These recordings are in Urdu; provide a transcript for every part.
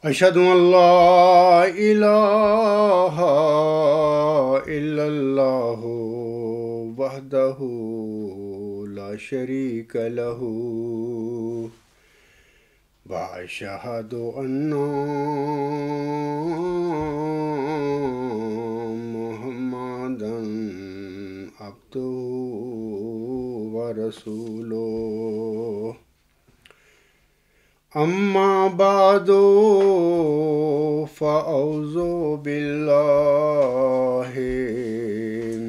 أشهد أن لا إله إلا الله وحده لا شريك له وأشهد أن محمدا عبده ورسوله أما بعد فأعوذ بالله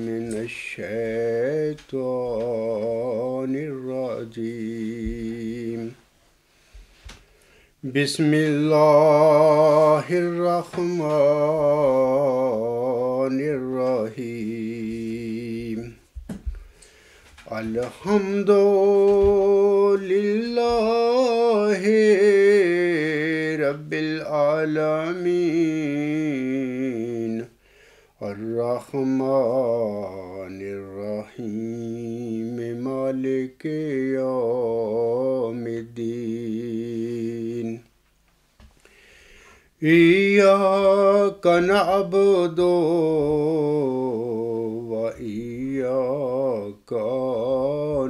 من الشيطان الرجيم بسم الله الرحمن الرحيم الحمد لله رب العالمين الرحمن الرحيم مالك يوم الدين إياك نعبد وإياك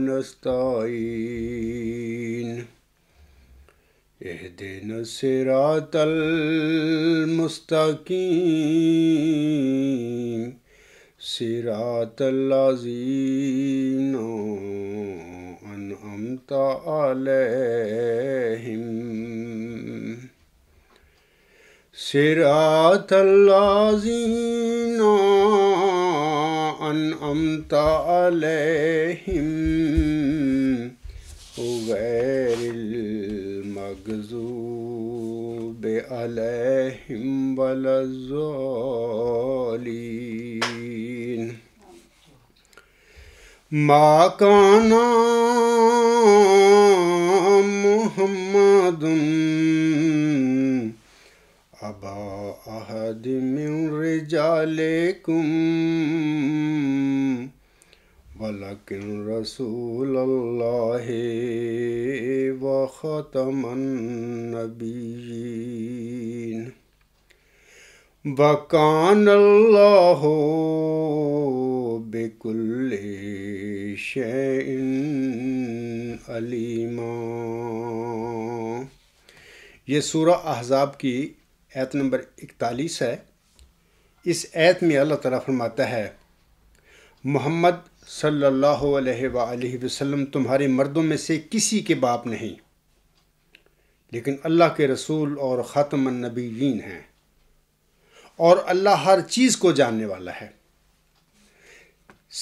نستعين اهدنا الصراط المستقيم صراط الذين أنعمت عليهم صراط الذين أنعمت عليهم غير المغضوب عليهم ولا الضالين ما كان محمد أبا أحد من رجالكم ولكن رسول الله وخاتم النبيين وكان الله بكل شيء عليما۔ یہ سورہ احزاب کی آیت نمبر 41 ہے۔ اس آیت میں اللہ تعالیٰ فرماتا ہے، محمد صلی اللہ علیہ وآلہ وسلم تمہارے مردوں میں سے کسی کے باپ نہیں، لیکن اللہ کے رسول اور خاتم النبیین ہیں، اور اللہ ہر چیز کو جاننے والا ہے۔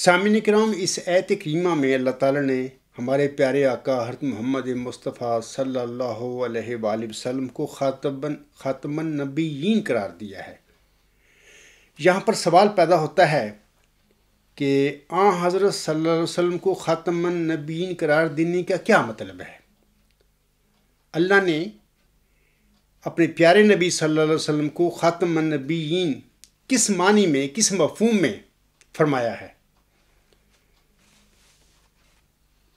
سامعین کرام، اس آیت کریمہ میں اللہ تعالیٰ نے ہمارے پیارے آقا حضرت محمد مصطفیٰ صلی اللہ علیہ وآلہ وسلم کو خاتم النبیین قرار دیا ہے۔ یہاں پر سوال پیدا ہوتا ہے کہ حضرت صلی اللہ علیہ وسلم کو خاتم النبیین قرار دینے کا کیا مطلب ہے؟ اللہ نے اپنے پیارے نبی صلی اللہ علیہ وسلم کو خاتم النبیین کس معنی میں، کس مفہوم میں فرمایا ہے؟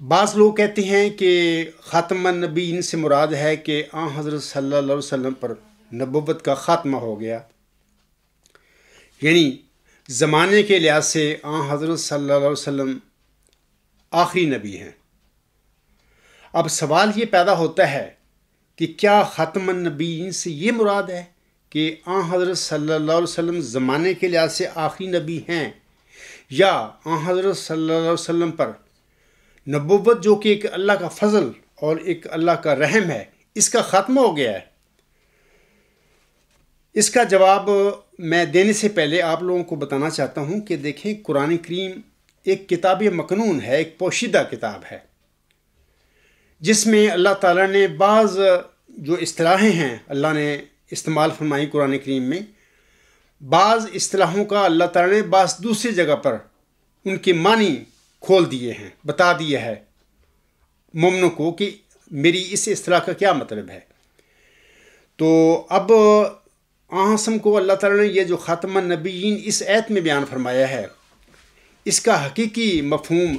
بعض لوگ کہتے ہیں کہ خاتم النبیین سے مراد ہے کہ حضرت صلی اللہ علیہ وسلم پر نبوت کا خاتمہ ہو گیا، یعنی زمانے کے لحاظ سے حضرت صلی اللہ علیہ وسلم آخری نبی ہیں۔ اب سوال یہ پیدا ہوتا ہے کہ کیا خاتم النبیین سے یہ مراد ہے کہ حضرت صلی اللہ علیہ وسلم زمانے کے لحاظ سے آخری نبی ہیں، یا حضرت صلی اللہ علیہ وسلم پر نبوت جو کہ ایک اللہ کا فضل اور ایک اللہ کا رحم ہے، اس کا خاتمہ ہو گیا ہے؟ اس کا جواب میں دینے سے پہلے آپ لوگوں کو بتانا چاہتا ہوں کہ دیکھیں، قرآن کریم ایک کتاب مکنون ہے، ایک پوشیدہ کتاب ہے، جس میں اللہ تعالیٰ نے بعض جو اصطلاحیں ہیں اللہ نے استعمال فرمائی قرآن کریم میں، بعض اصطلاحوں کا اللہ تعالیٰ نے بعض دوسری جگہ پر ان کے معنی کھول دیے ہیں، بتا دیا ہے مومنوں کو کہ میری اس اصطلاح کا کیا مطلب ہے۔ تو اب آسم کو اللہ تعالیٰ نے یہ جو خاتم النبیین اس آیت میں بیان فرمایا ہے، اس کا حقیقی مفہوم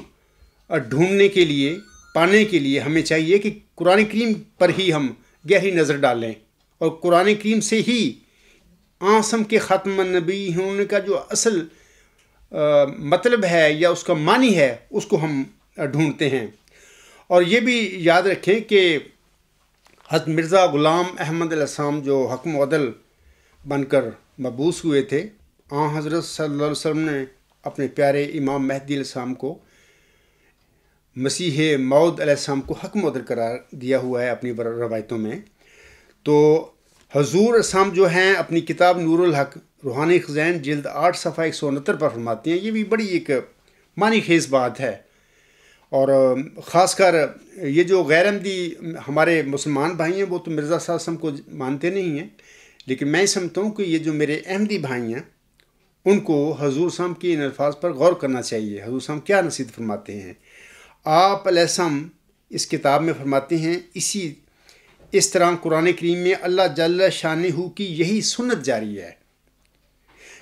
ڈھونڈنے کے لیے، پانے کے لیے ہمیں چاہیے کہ قرآن کریم پر ہی ہم گہری نظر ڈالیں اور قرآن کریم سے ہی آسم کے ختم نبی ہونے کا جو اصل مطلب ہے یا اس کا معنی ہے اس کو ہم ڈھونڈتے ہیں۔ اور یہ بھی یاد رکھیں کہ حضرت مرزا غلام احمد علیہ السلام جو حکم و عدل بن کر مبعوث ہوئے تھے، حضرت صلی اللہ علیہ وسلم نے اپنے پیارے امام مہدی علیہ السلام کو مسیح موعود علیہ السلام کو حکم و عدل قرار دیا ہوا ہے اپنی روایتوں میں۔ تو حضور السلام جو ہیں اپنی کتاب نور الحق روحانی خزائن جلد 8 صفحہ 169 پر فرماتے ہیں، یہ بھی بڑی ایک معنی خیز بات ہے۔ اور خاص کر یہ جو غیر احمدی ہمارے مسلمان بھائی ہیں وہ تو مرزا صاحب وسلم کو مانتے نہیں ہیں، لیکن میں سمجھتا ہوں کہ یہ جو میرے احمدی بھائی ہیں ان کو حضور صاحب کے ان الفاظ پر غور کرنا چاہیے۔ حضور صاحب کیا نصیحت فرماتے ہیں؟ آپ علیہ السلام اس کتاب میں فرماتے ہیں، اس طرح قرآن کریم میں اللہ جل شانہ کی یہی سنت جاری ہے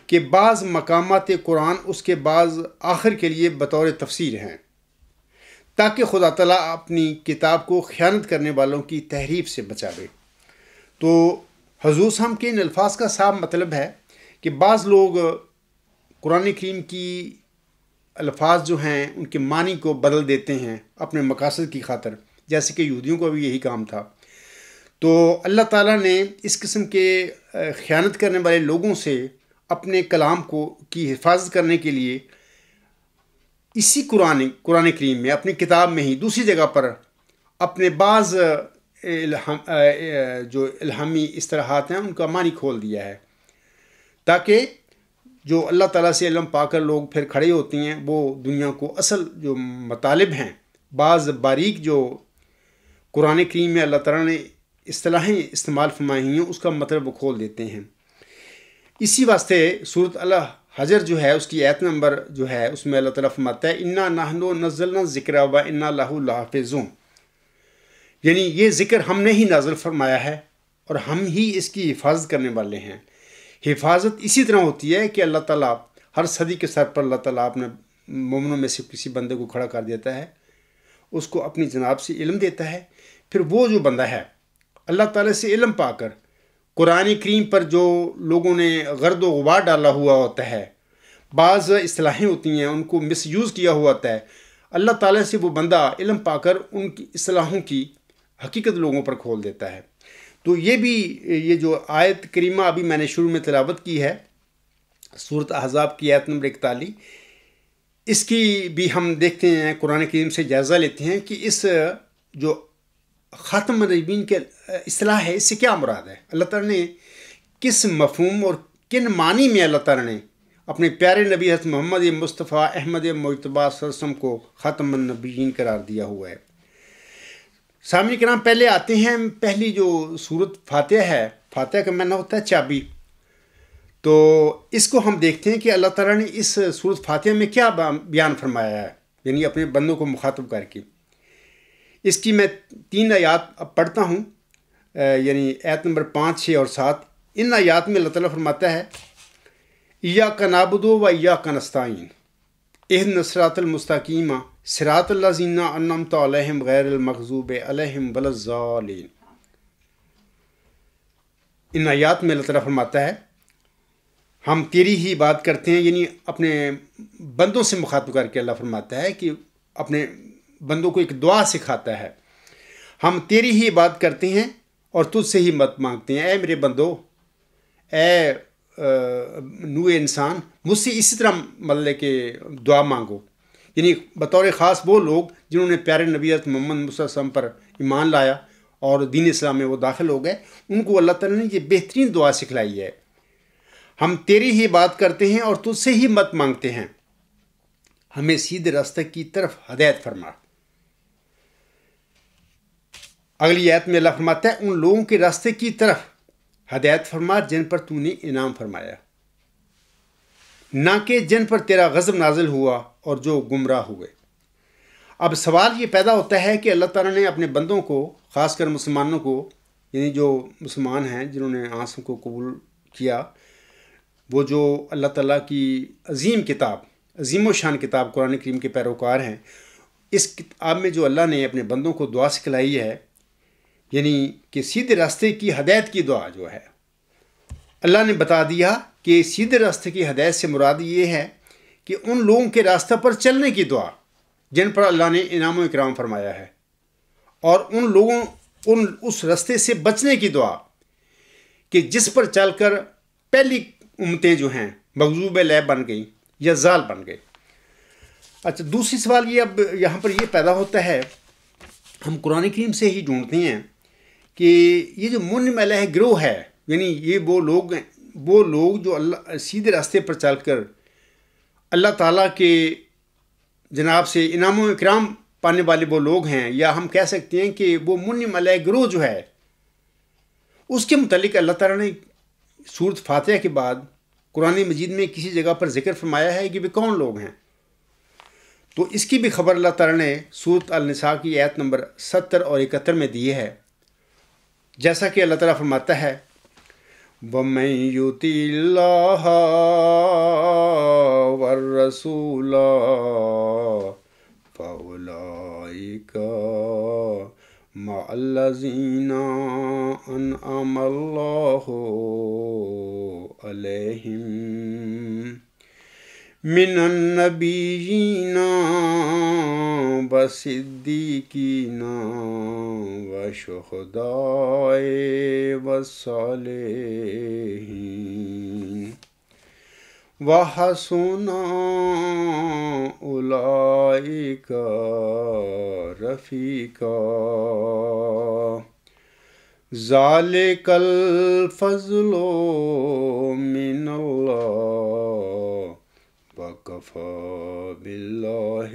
کہ بعض مقامات قرآن اس کے بعض آخر کے لیے بطور تفسیر ہیں، تاکہ خدا تعالیٰ اپنی کتاب کو خیانت کرنے والوں کی تحریف سے بچاوے۔ تو حضور صاحب کے ان الفاظ کا صاف مطلب ہے کہ بعض لوگ قرآن کریم کی الفاظ جو ہیں ان کے معنی کو بدل دیتے ہیں اپنے مقاصد کی خاطر، جیسے کہ یہودیوں کا بھی یہی کام تھا۔ تو اللہ تعالیٰ نے اس قسم کے خیانت کرنے والے لوگوں سے اپنے کلام کی حفاظت کرنے کے لیے اسی قرآن کریم میں اپنی کتاب میں ہی دوسری جگہ پر اپنے بعض جو الہامی اصطلاحات ہیں ان کا معنی کھول دیا ہے، تاکہ جو اللہ تعالیٰ سے علم پا کر لوگ پھر کھڑے ہوتے ہیں وہ دنیا کو اصل جو مطالب ہیں، بعض باریک جو قرآن کریم میں اللہ تعالیٰ نے اصطلاحیں استعمال فرمائی ہیں اس کا مطلب وہ کھول دیتے ہیں۔ اسی واسطے سورۃ الحجر جو ہے اس کی آیت نمبر جو ہے اس میں اللہ تعالیٰ فرماتا ہے انا نحن نزلنا الذکر و انا لہ لحافظون، یعنی یہ ذکر ہم نے ہی نازل فرمایا ہے اور ہم ہی اس کی حفاظت کرنے والے ہیں۔ حفاظت اسی طرح ہوتی ہے کہ اللہ تعالیٰ ہر صدی کے سر پر اللہ تعالیٰ اپنے مومنوں میں سے کسی بندے کو کھڑا کر دیتا ہے، اس کو اپنی جناب سے علم دیتا ہے، پھر وہ جو بندہ ہے اللہ تعالیٰ سے علم پا کر قرآن کریم پر جو لوگوں نے غرد و غبار ڈالا ہوا ہوتا ہے، بعض اصطلاحیں ہوتی ہیں ان کو مس یوز کیا ہوا ہوتا ہے، اللہ تعالیٰ سے وہ بندہ علم پا کر ان کی اصطلاحوں کی حقیقت لوگوں پر کھول دیتا ہے۔ تو یہ جو آیت کریمہ ابھی میں نے شروع میں تلاوت کی ہے سورۃ احزاب کی آیت نمبر 41، اس کی بھی ہم دیکھتے ہیں قرآن کریم سے جائزہ لیتے ہیں کہ اس جو خاتم النبیین کے اصطلاح ہے اس سے کیا مراد ہے، اللہ تعالیٰ نے کس مفہوم اور کن معنی میں اللہ تعالیٰ نے اپنے پیارے نبی حضرت محمد مصطفیٰ احمد مجتبیٰ صلی اللہ علیہ وسلم کو خاتم النبیین قرار دیا ہوا ہے۔ سامعین کرام، پہلے آتے ہیں پہلی جو سورت فاتحہ ہے، فاتحہ کا معنی ہوتا ہے چابی، تو اس کو ہم دیکھتے ہیں کہ اللہ تعالیٰ نے اس سورت فاتحہ میں کیا بیان فرمایا ہے، یعنی اپنے بندوں کو مخاطب کر کے۔ اس کی میں 3 آیات اب پڑھتا ہوں، یعنی آیت نمبر 5، 6 اور 7۔ ان آیات میں اللہ تعالیٰ فرماتا ہے ایاک نعبد و ایاک نستعین اہدنا الصراط المستقیم صراط الذین انعمت علیہم غیر المغضوب علیہم ولا الضالین۔ ان آیات میں اللہ تعالیٰ فرماتا ہے ہم تیری ہی بات کرتے ہیں، یعنی اپنے بندوں سے مخاطب کر کے اللہ فرماتا ہے کہ اپنے بندوں کو ایک دعا سکھاتا ہے، ہم تیری ہی بات کرتے ہیں اور تجھ سے ہی مت مانگتے ہیں، اے میرے بندو، اے نوع انسان، مجھ سے اسی طرح مطلب کہ دعا مانگو۔ یعنی بطور خاص وہ لوگ جنہوں نے پیارے نبی حضرت محمد صلی اللہ علیہ وسلم پر ایمان لایا اور دین اسلام میں وہ داخل ہو گئے، ان کو اللہ تعالیٰ نے یہ بہترین دعا سکھلائی ہے، ہم تیری ہی بات کرتے ہیں اور تجھ سے ہی مت مانگتے ہیں، ہمیں سیدھے راستے کی طرف ہدایت فرما۔ اگلی آیت میں اللہ فرماتا ہے ان لوگوں کے راستے کی طرف ہدایت فرما جن پر تو نے انعام فرمایا، نہ کہ جن پر تیرا غضب نازل ہوا اور جو گمراہ ہوئے۔ اب سوال یہ پیدا ہوتا ہے کہ اللہ تعالیٰ نے اپنے بندوں کو، خاص کر مسلمانوں کو، یعنی جو مسلمان ہیں جنہوں نے آنسوں کو قبول کیا، وہ جو اللہ تعالیٰ کی عظیم کتاب، عظیم و شان کتاب قرآن کریم کے پیروکار ہیں، اس کتاب میں جو اللہ نے اپنے بندوں کو دعا سکھلائی ہے، یعنی کہ سیدھے راستے کی ہدایت کی دعا جو ہے اللہ نے بتا دیا کہ سیدھے راستے کی ہدایت سے مراد یہ ہے کہ ان لوگوں کے راستہ پر چلنے کی دعا جن پر اللہ نے انعام و اکرام فرمایا ہے، اور اس راستے سے بچنے کی دعا کہ جس پر چل کر پہلی امتیں جو ہیں مغضوب علیہ بن گئیں یا ضال بن گئے۔ اچھا، دوسری سوال یہ اب یہاں پر یہ پیدا ہوتا ہے، ہم قرآن کریم سے ہی ڈھونڈتے ہیں کہ یہ جو منعم علیہ گروہ ہے، یعنی یہ وہ لوگ جو اللہ سیدھے راستے پر چل کر اللہ تعالیٰ کے جناب سے انعام و اکرام پانے والے وہ لوگ ہیں، یا ہم کہہ سکتے ہیں کہ وہ منعم علیہ گروہ جو ہے، اس کے متعلق اللہ تعالیٰ نے سورۃ فاتحہ کے بعد قرآن مجید میں کسی جگہ پر ذکر فرمایا ہے کہ وہ کون لوگ ہیں۔ تو اس کی بھی خبر اللہ تعالیٰ نے سورۃ النساء کی آیت نمبر 70 اور 71 میں دی ہے، جیسا کہ اللہ تعالیٰ فرماتا ہے وَمَن يُطِعِ اللَّهَ وَالرَّسُولَ فَأُولَٰئِكَ مَعَ الَّذِينَ أَنْعَمَ اللَّهُ عَلَيْهِم مِّنَ النَّبِيِّينَ وَالصِّدِّيقِينَ وَالشُّهَدَاءِ وَالصَّالِحِينَ وَحَسُنَ أُولَٰئِكَ رَفِيقًا ذَلِكَ الْفَضْلُ مِنَ اللَّهِ وَكَفَىٰ بِاللَّهِ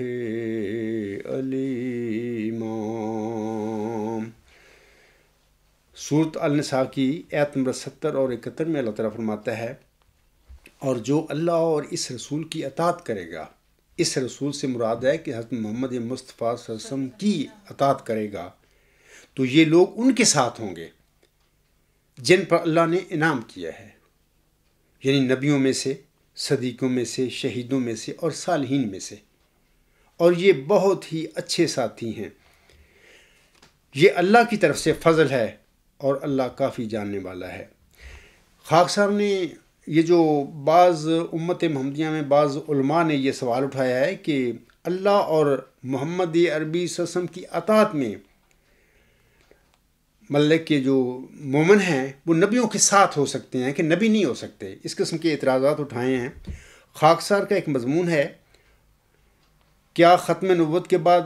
عَلِيمًا۔ سورۃ النساء کی آیت نمبر 70 اور 71 میں اللہ تعالیٰ فرماتا ہے اور جو اللہ اور اس رسول کی اطاعت کرے گا، اس رسول سے مراد ہے کہ حضرت محمد مصطفیٰ صلی اللہ علیہ وسلم کی اطاعت کرے گا، تو یہ لوگ ان کے ساتھ ہوں گے جن پر اللہ نے انعام کیا ہے، یعنی نبیوں میں سے، صدیقوں میں سے، شہیدوں میں سے اور صالحین میں سے، اور یہ بہت ہی اچھے ساتھی ہیں۔ یہ اللہ کی طرف سے فضل ہے اور اللہ کافی جاننے والا ہے۔ خاک صاحب نے یہ جو بعض امت محمدیہ میں بعض علماء نے یہ سوال اٹھایا ہے کہ اللہ اور محمد عربی صلی اللہ علیہ وسلم کی اطاعت میں مطلب کہ جو مومن ہیں وہ نبیوں کے ساتھ ہو سکتے ہیں کہ نبی نہیں ہو سکتے، اس قسم کے اعتراضات اٹھائے ہیں۔ خاکسار کا ایک مضمون ہے، کیا ختم نبوت کے بعد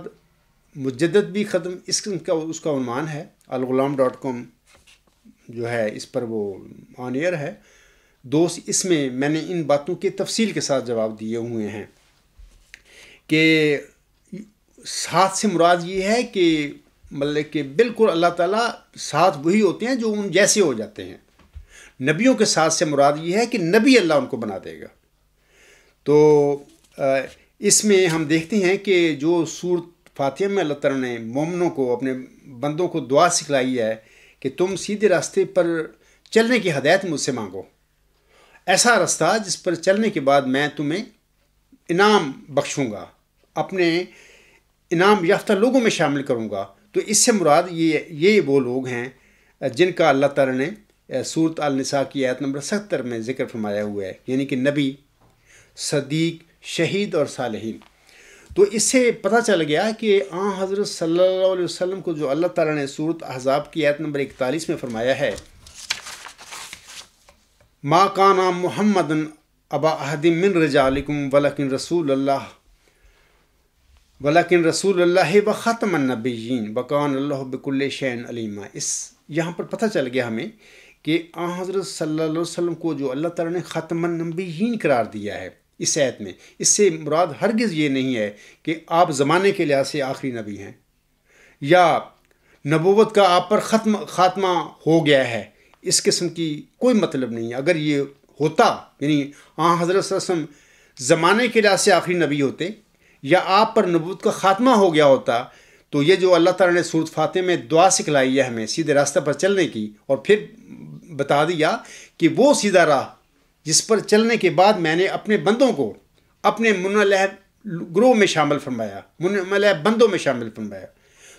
مجدد بھی ختم، اس قسم کا اس کا عنوان ہے، الغلام.com جو ہے اس پر وہ آن ایئر ہے۔ دوست، اس میں میں نے ان باتوں کے تفصیل کے ساتھ جواب دیے ہوئے ہیں کہ ساتھ سے مراد یہ ہے کہ مطلب کہ بالکل اللہ تعالیٰ ساتھ وہی ہوتے ہیں جو ان جیسے ہو جاتے ہیں۔ نبیوں کے ساتھ سے مراد یہ ہے کہ نبی اللہ ان کو بنا دے گا۔ تو اس میں ہم دیکھتے ہیں کہ جو سورۃ فاتحہ میں اللہ تعالیٰ نے مومنوں کو، اپنے بندوں کو دعا سکھلائی ہے کہ تم سیدھے راستے پر چلنے کی ہدایت مجھ سے مانگو، ایسا راستہ جس پر چلنے کے بعد میں تمہیں انعام بخشوں گا، اپنے انعام یافتہ لوگوں میں شامل کروں گا۔ تو اس سے مراد یہ وہ لوگ ہیں جن کا اللہ تعالیٰ نے سورۃ النساء کی آیت نمبر 70 میں ذکر فرمایا ہوا ہے، یعنی کہ نبی، صدیق، شہید اور صالحین۔ تو اس سے پتہ چل گیا کہ حضرت صلی اللہ علیہ وسلم کو جو اللہ تعالیٰ نے سورۃ احزاب کی آیت نمبر 41 میں فرمایا ہے، ما کان محمد ابا احد من رجالکم ولکن رسول اللہ و خاتم النبیین وکان اللہ بکل شیء علیما۔ یہاں پر پتہ چل گیا ہمیں کہ حضرت صلی اللہ علیہ وسلم کو جو اللہ تعالیٰ نے خاتم النبیین قرار دیا ہے اس آیت میں، اس سے مراد ہرگز یہ نہیں ہے کہ آپ زمانے کے لحاظ سے آخری نبی ہیں یا نبوت کا آپ پر خاتمہ ہو گیا ہے، اس قسم کی کوئی مطلب نہیں ہے۔ اگر یہ ہوتا، یعنی حضرت صلی اللہ علیہ وسلم زمانے کے لحاظ سے آخری نبی ہوتے یا آپ پر نبوت کا خاتمہ ہو گیا ہوتا، تو یہ جو اللہ تعالیٰ نے سورۃ فاتحہ میں دعا سکھلائی ہے ہمیں سیدھے راستہ پر چلنے کی، اور پھر بتا دیا کہ وہ سیدھا راہ جس پر چلنے کے بعد میں نے اپنے بندوں کو اپنے منعم علیہ گروہ میں شامل فرمایا، منعم علیہ بندوں میں شامل فرمایا،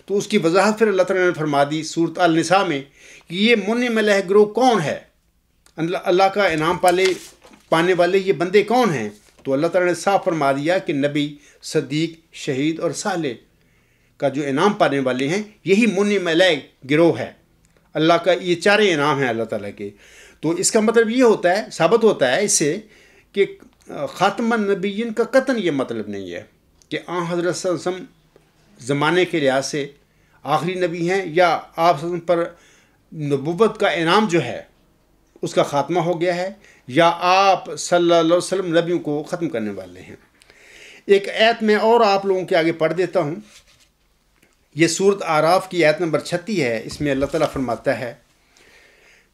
تو اس کی وضاحت پھر اللہ تعالیٰ نے فرما دی سورۃ النساء میں کہ یہ منعم علیہ گروہ کون ہے، اللہ کا انعام پانے والے یہ بندے کون ہیں؟ تو اللہ تعالیٰ نے صاف فرما دیا کہ نبی، صدیق، شہید اور صالح کا جو انعام پانے والے ہیں یہی منعم علیہ گروہ ہے۔ اللہ کا یہ چارے انعام ہیں اللہ تعالیٰ کے۔ تو اس کا مطلب یہ ہوتا ہے، ثابت ہوتا ہے اس سے کہ خاتم النبیین کا قطعاً یہ مطلب نہیں ہے کہ حضرت صلی اللہ علیہ وسلم زمانے کے لحاظ سے آخری نبی ہیں، یا آپ صلی اللہ علیہ وسلم پر نبوت کا انعام جو ہے اس کا خاتمہ ہو گیا ہے، یا آپ صلی اللہ علیہ وسلم نبیوں کو ختم کرنے والے ہیں۔ ایک آیت میں اور آپ لوگوں کے آگے پڑھ دیتا ہوں، یہ سورۃ اعراف کی آیت نمبر 36 ہے۔ اس میں اللہ تعالیٰ فرماتا ہے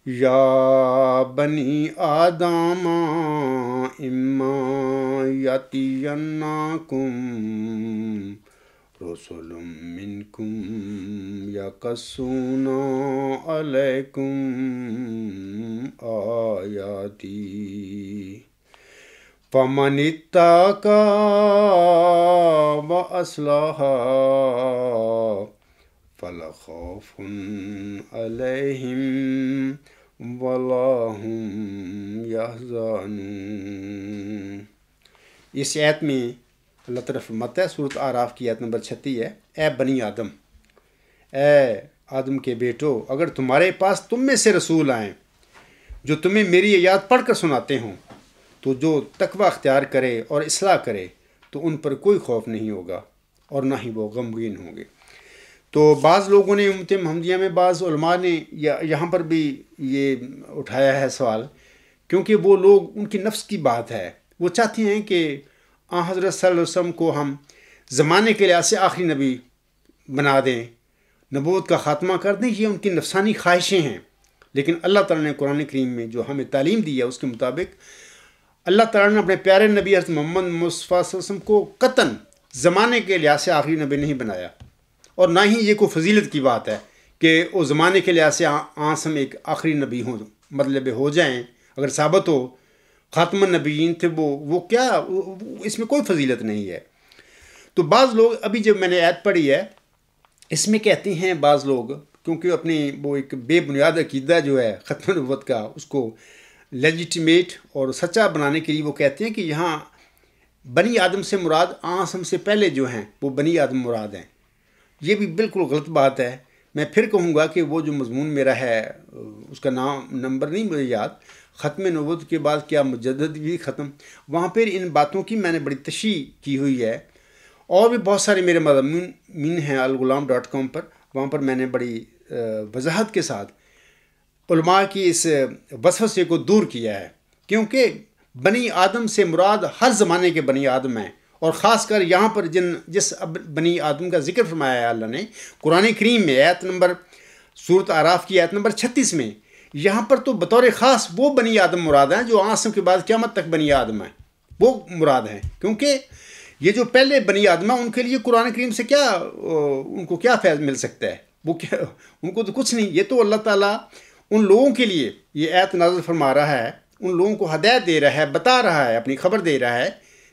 یا بنی آدم اما یاتینکم رسل منکم یقصون علیکم آیاتی فمن اتقی واصلح فلا خوف علیہم ولا هم یحزنون۔ اس آیت میں اللہ تعالیٰ فرماتا ہے، سورۃ اعراف کی آیت نمبر 36 ہے، اے بنی آدم، اے آدم کے بیٹو، اگر تمہارے پاس تم میں سے رسول آئیں جو تمہیں میری آیات پڑھ کر سناتے ہوں تو جو تقوی اختیار کرے اور اصلاح کرے تو ان پر کوئی خوف نہیں ہوگا اور نہ ہی وہ غمگین ہوں گے۔ تو بعض لوگوں نے امت محمدیہ میں، بعض علماء نے یہاں پر بھی یہ اٹھایا ہے سوال، کیونکہ وہ لوگ، ان کی نفس کی بات ہے، وہ چاہتے ہیں کہ حضرت صلی اللہ علیہ وسلم کو ہم زمانے کے لحاظ سے آخری نبی بنا دیں، نبوت کا خاتمہ کر دیں، یہ ان کی نفسانی خواہشیں ہیں۔ لیکن اللہ تعالیٰ نے قرآن کریم میں جو ہمیں تعلیم دی ہے اس کے مطابق اللہ تعالیٰ نے اپنے پیارے نبی حضرت محمد مصطفیٰ صلی اللہ علیہ وسلم کو قطعاً زمانے کے لحاظ سے آخری نبی نہیں بنایا، اور نہ ہی یہ کوئی فضیلت کی بات ہے کہ وہ زمانے کے لحاظ سے آسم ایک آخری نبی ہوں، مطلب ہو جائیں، اگر ثابت ہو خاتم النبیین تھے وہ کیا، اس میں کوئی فضیلت نہیں ہے۔ تو بعض لوگ، ابھی جب میں نے آیت پڑھی ہے اس میں کہتے ہیں بعض لوگ، کیونکہ اپنی وہ ایک بے بنیاد عقیدہ جو ہے ختم نبوت کا، اس کو لیجیٹیمیٹ اور سچا بنانے کے لیے وہ کہتے ہیں کہ یہاں بنی آدم سے مراد آسم سے پہلے جو ہیں وہ بنی آدم مراد ہیں۔ یہ بھی بالکل غلط بات ہے۔ میں پھر کہوں گا کہ وہ جو مضمون میرا ہے اس کا نمبر نہیں مجھے یاد، ختم نبوت کے بعد کیا مجدد بھی ختم، وہاں پہ ان باتوں کی میں نے بڑی تشریح کی ہوئی ہے، اور بھی بہت سارے میرے مضامین ہیں الغلام.com پر، وہاں پر میں نے بڑی وضاحت کے ساتھ علماء کی اس وسوسے کو دور کیا ہے، کیونکہ بنی آدم سے مراد ہر زمانے کے بنی آدم ہیں، اور خاص کر یہاں پر جس بنی آدم کا ذکر فرمایا ہے اللہ نے قرآن کریم میں آیت نمبر سورۃ اعراف کی آیت نمبر 36 میں، یہاں پر تو بطور خاص وہ بنی آدم مراد ہیں جو آسم کے بعد قیامت تک بنی آدم ہیں، وہ مراد ہیں، کیونکہ یہ جو پہلے بنی آدم ہیں ان کے لیے قرآن کریم سے کیا، ان کو کیا فیض مل سکتا ہے، وہ کیا، ان کو تو کچھ نہیں۔ یہ تو اللہ تعالیٰ ان لوگوں کے لیے یہ آیت نازل فرما رہا ہے، ان لوگوں کو ہدایت دے رہا ہے، بتا رہا ہے، اپنی خبر دے رہا ہے،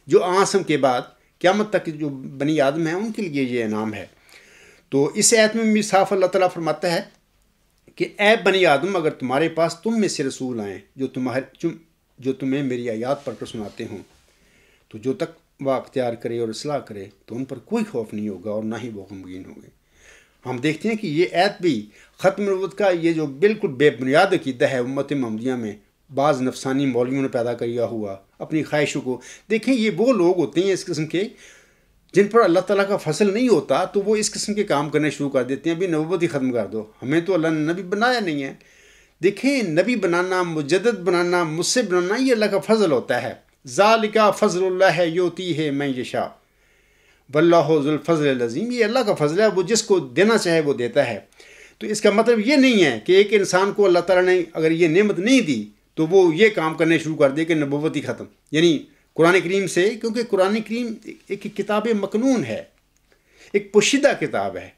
جو آسم کے بعد قیامت تک جو بنی آدم ہیں ان کے لیے یہ انعام ہے۔ تو اس آیت میں بھی صاف اللہ تعالیٰ فرماتا ہے کہ اے بنی آدم، اگر تمہارے پاس تم میں سے رسول آئیں جو تمہیں میری آیات پڑھ کر سناتے ہوں تو جو تقوی اختیار کرے اور اصلاح کرے تو ان پر کوئی خوف نہیں ہوگا اور نہ ہی وہ غمگین ہوں گے۔ ہم دیکھتے ہیں کہ یہ آیت بھی ختم نبوت کا یہ جو بالکل بے بنیاد عقیدہ ہے امت محمدیہ میں، بعض نفسانی مولویوں نے پیدا کیا ہوا اپنی خواہشوں کو، دیکھیں یہ وہ لوگ ہوتے ہیں اس قسم کے جن پر اللہ تعالیٰ کا فضل نہیں ہوتا، تو وہ اس قسم کے کام کرنے شروع کر دیتے ہیں، ابھی نبوت ہی ختم کر دو، ہمیں تو اللہ نے نبی بنایا نہیں ہے۔ دیکھیں نبی بنانا، مجدد بنانا، مجھ سے بنانا یہ اللہ کا فضل ہوتا ہے، ذالک فضل اللہ یؤتی ہے من یشاء واللہ ذو الفضل العظیم، یہ اللہ کا فضل ہے، وہ جس کو دینا چاہے وہ دیتا ہے۔ تو اس کا مطلب یہ نہیں ہے کہ ایک انسان کو اللہ تعالیٰ نے اگر یہ نعمت نہیں دی تو وہ یہ کام کرنے شروع کر دے کہ نبوت ہی ختم، یعنی قرآن کریم سے، کیونکہ قرآن کریم ایک کتاب مکنون ہے، ایک پوشیدہ کتاب ہے،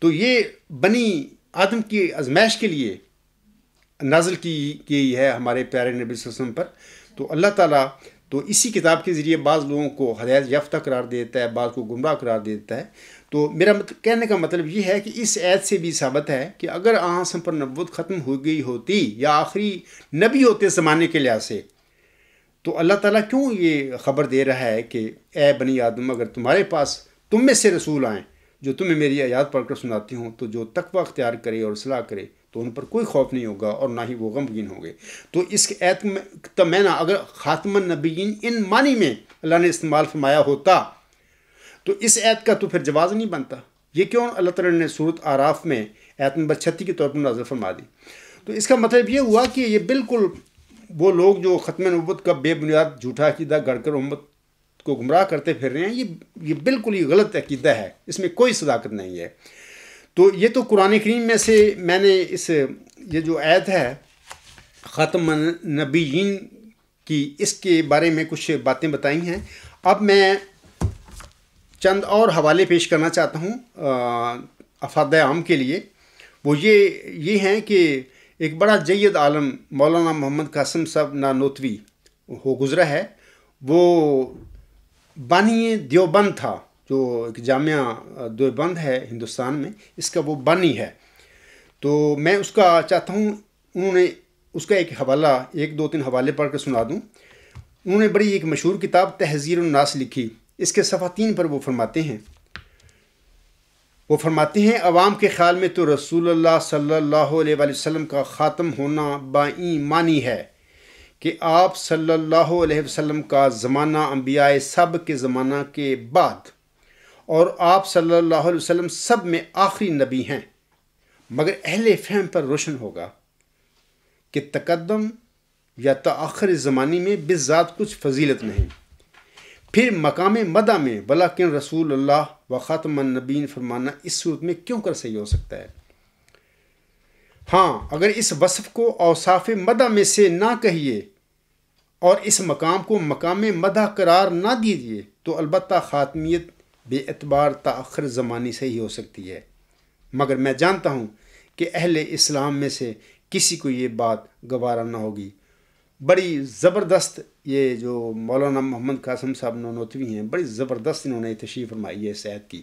تو یہ بنی آدم کی آزمائش کے لیے نازل کی ہے ہمارے پیارے نبی صلی اللہ علیہ وسلم پر۔ تو اللہ تعالیٰ تو اسی کتاب کے ذریعے بعض لوگوں کو ہدایت یافتہ قرار دیتا ہے، بعض کو گمراہ قرار دیتا ہے۔ تو میرا کہنے کا مطلب یہ ہے کہ اس آیت سے بھی ثابت ہے کہ اگر آسم پر نبوت ختم ہو گئی ہوتی یا آخری نبی ہوتے زمانے کے لحاظ سے، تو اللہ تعالیٰ کیوں یہ خبر دے رہا ہے کہ اے بنی آدم، اگر تمہارے پاس تم میں سے رسول آئیں جو تمہیں میری آیات پڑھ کر سناتی ہوں، تو جو تقوی اختیار کرے اور اصلاح کرے تو ان پر کوئی خوف نہیں ہوگا اور نہ ہی وہ غمگین ہوں گے۔ تو اس آیت میں تمنا اگر خاتم النبیین ان معنی میں اللہ نے استعمال فرمایا ہوتا تو اس آیت کا تو پھر جواز نہیں بنتا۔ یہ کیوں اللہ تعالیٰ نے سورۃ اعراف میں آیت نمبر 36 کے طور پر نازل فرما دی؟ تو اس کا مطلب یہ ہوا کہ یہ بالکل وہ لوگ جو ختم نبوت کا بے بنیاد جھوٹا عقیدہ گڑھ کر امت کو گمراہ کرتے پھر رہے ہیں، یہ بالکل ہی غلط عقیدہ ہے، اس میں کوئی صداقت نہیں ہے۔ تو یہ تو قرآن کریم میں سے میں نے یہ جو آیت ہے خاتم النبیین کی، اس کے بارے میں کچھ باتیں بتائی ہیں۔ اب میں چند اور حوالے پیش کرنا چاہتا ہوں افادہ عام کے لیے۔ وہ یہ ہیں کہ ایک بڑا جید عالم مولانا محمد قاسم صاحب نانوتوی ہو گزرا ہے، وہ بانی دیوبند تھا، جو ایک جامعہ دیوبند ہے ہندوستان میں، اس کا وہ بانی ہے۔ تو میں اس کا چاہتا ہوں انہوں نے اس کا ایک حوالہ، ایک دو تین حوالے پڑھ کر سنا دوں۔ انہوں نے بڑی ایک مشہور کتاب تحذیر الناس لکھی، اس کے صفحہ 3 پر وہ فرماتے ہیں عوام کے خیال میں تو رسول اللہ صلی اللہ علیہ وآلہ وسلم کا خاتم ہونا بائیں معنی ہے کہ آپ صلی اللہ علیہ وسلم کا زمانہ انبیاء سب کے زمانہ کے بعد، اور آپ صلی اللہ علیہ وسلم سب میں آخری نبی ہیں، مگر اہل فہم پر روشن ہوگا کہ تقدم یا تاخر زمانے میں بالذات کچھ فضیلت نہیں۔ پھر مقام مدح میں ولیکن رسول اللہ و خاتم النبیین فرمانا اس صورت میں کیوں کر صحیح ہو سکتا ہے؟ ہاں، اگر اس وصف کو اوصاف مدح میں سے نہ کہیے اور اس مقام کو مقام مدح قرار نہ دیجیے تو البتہ خاتمیت بے اعتبار تاخر زمانی سے ہی ہو سکتی ہے، مگر میں جانتا ہوں کہ اہل اسلام میں سے کسی کو یہ بات گوارا نہ ہوگی۔ بڑی زبردست یہ جو مولانا محمد قاسم صاحب نانوتوی ہیں، بڑی زبردست انہوں نے تشریح فرمائی ہے اس آیت کی۔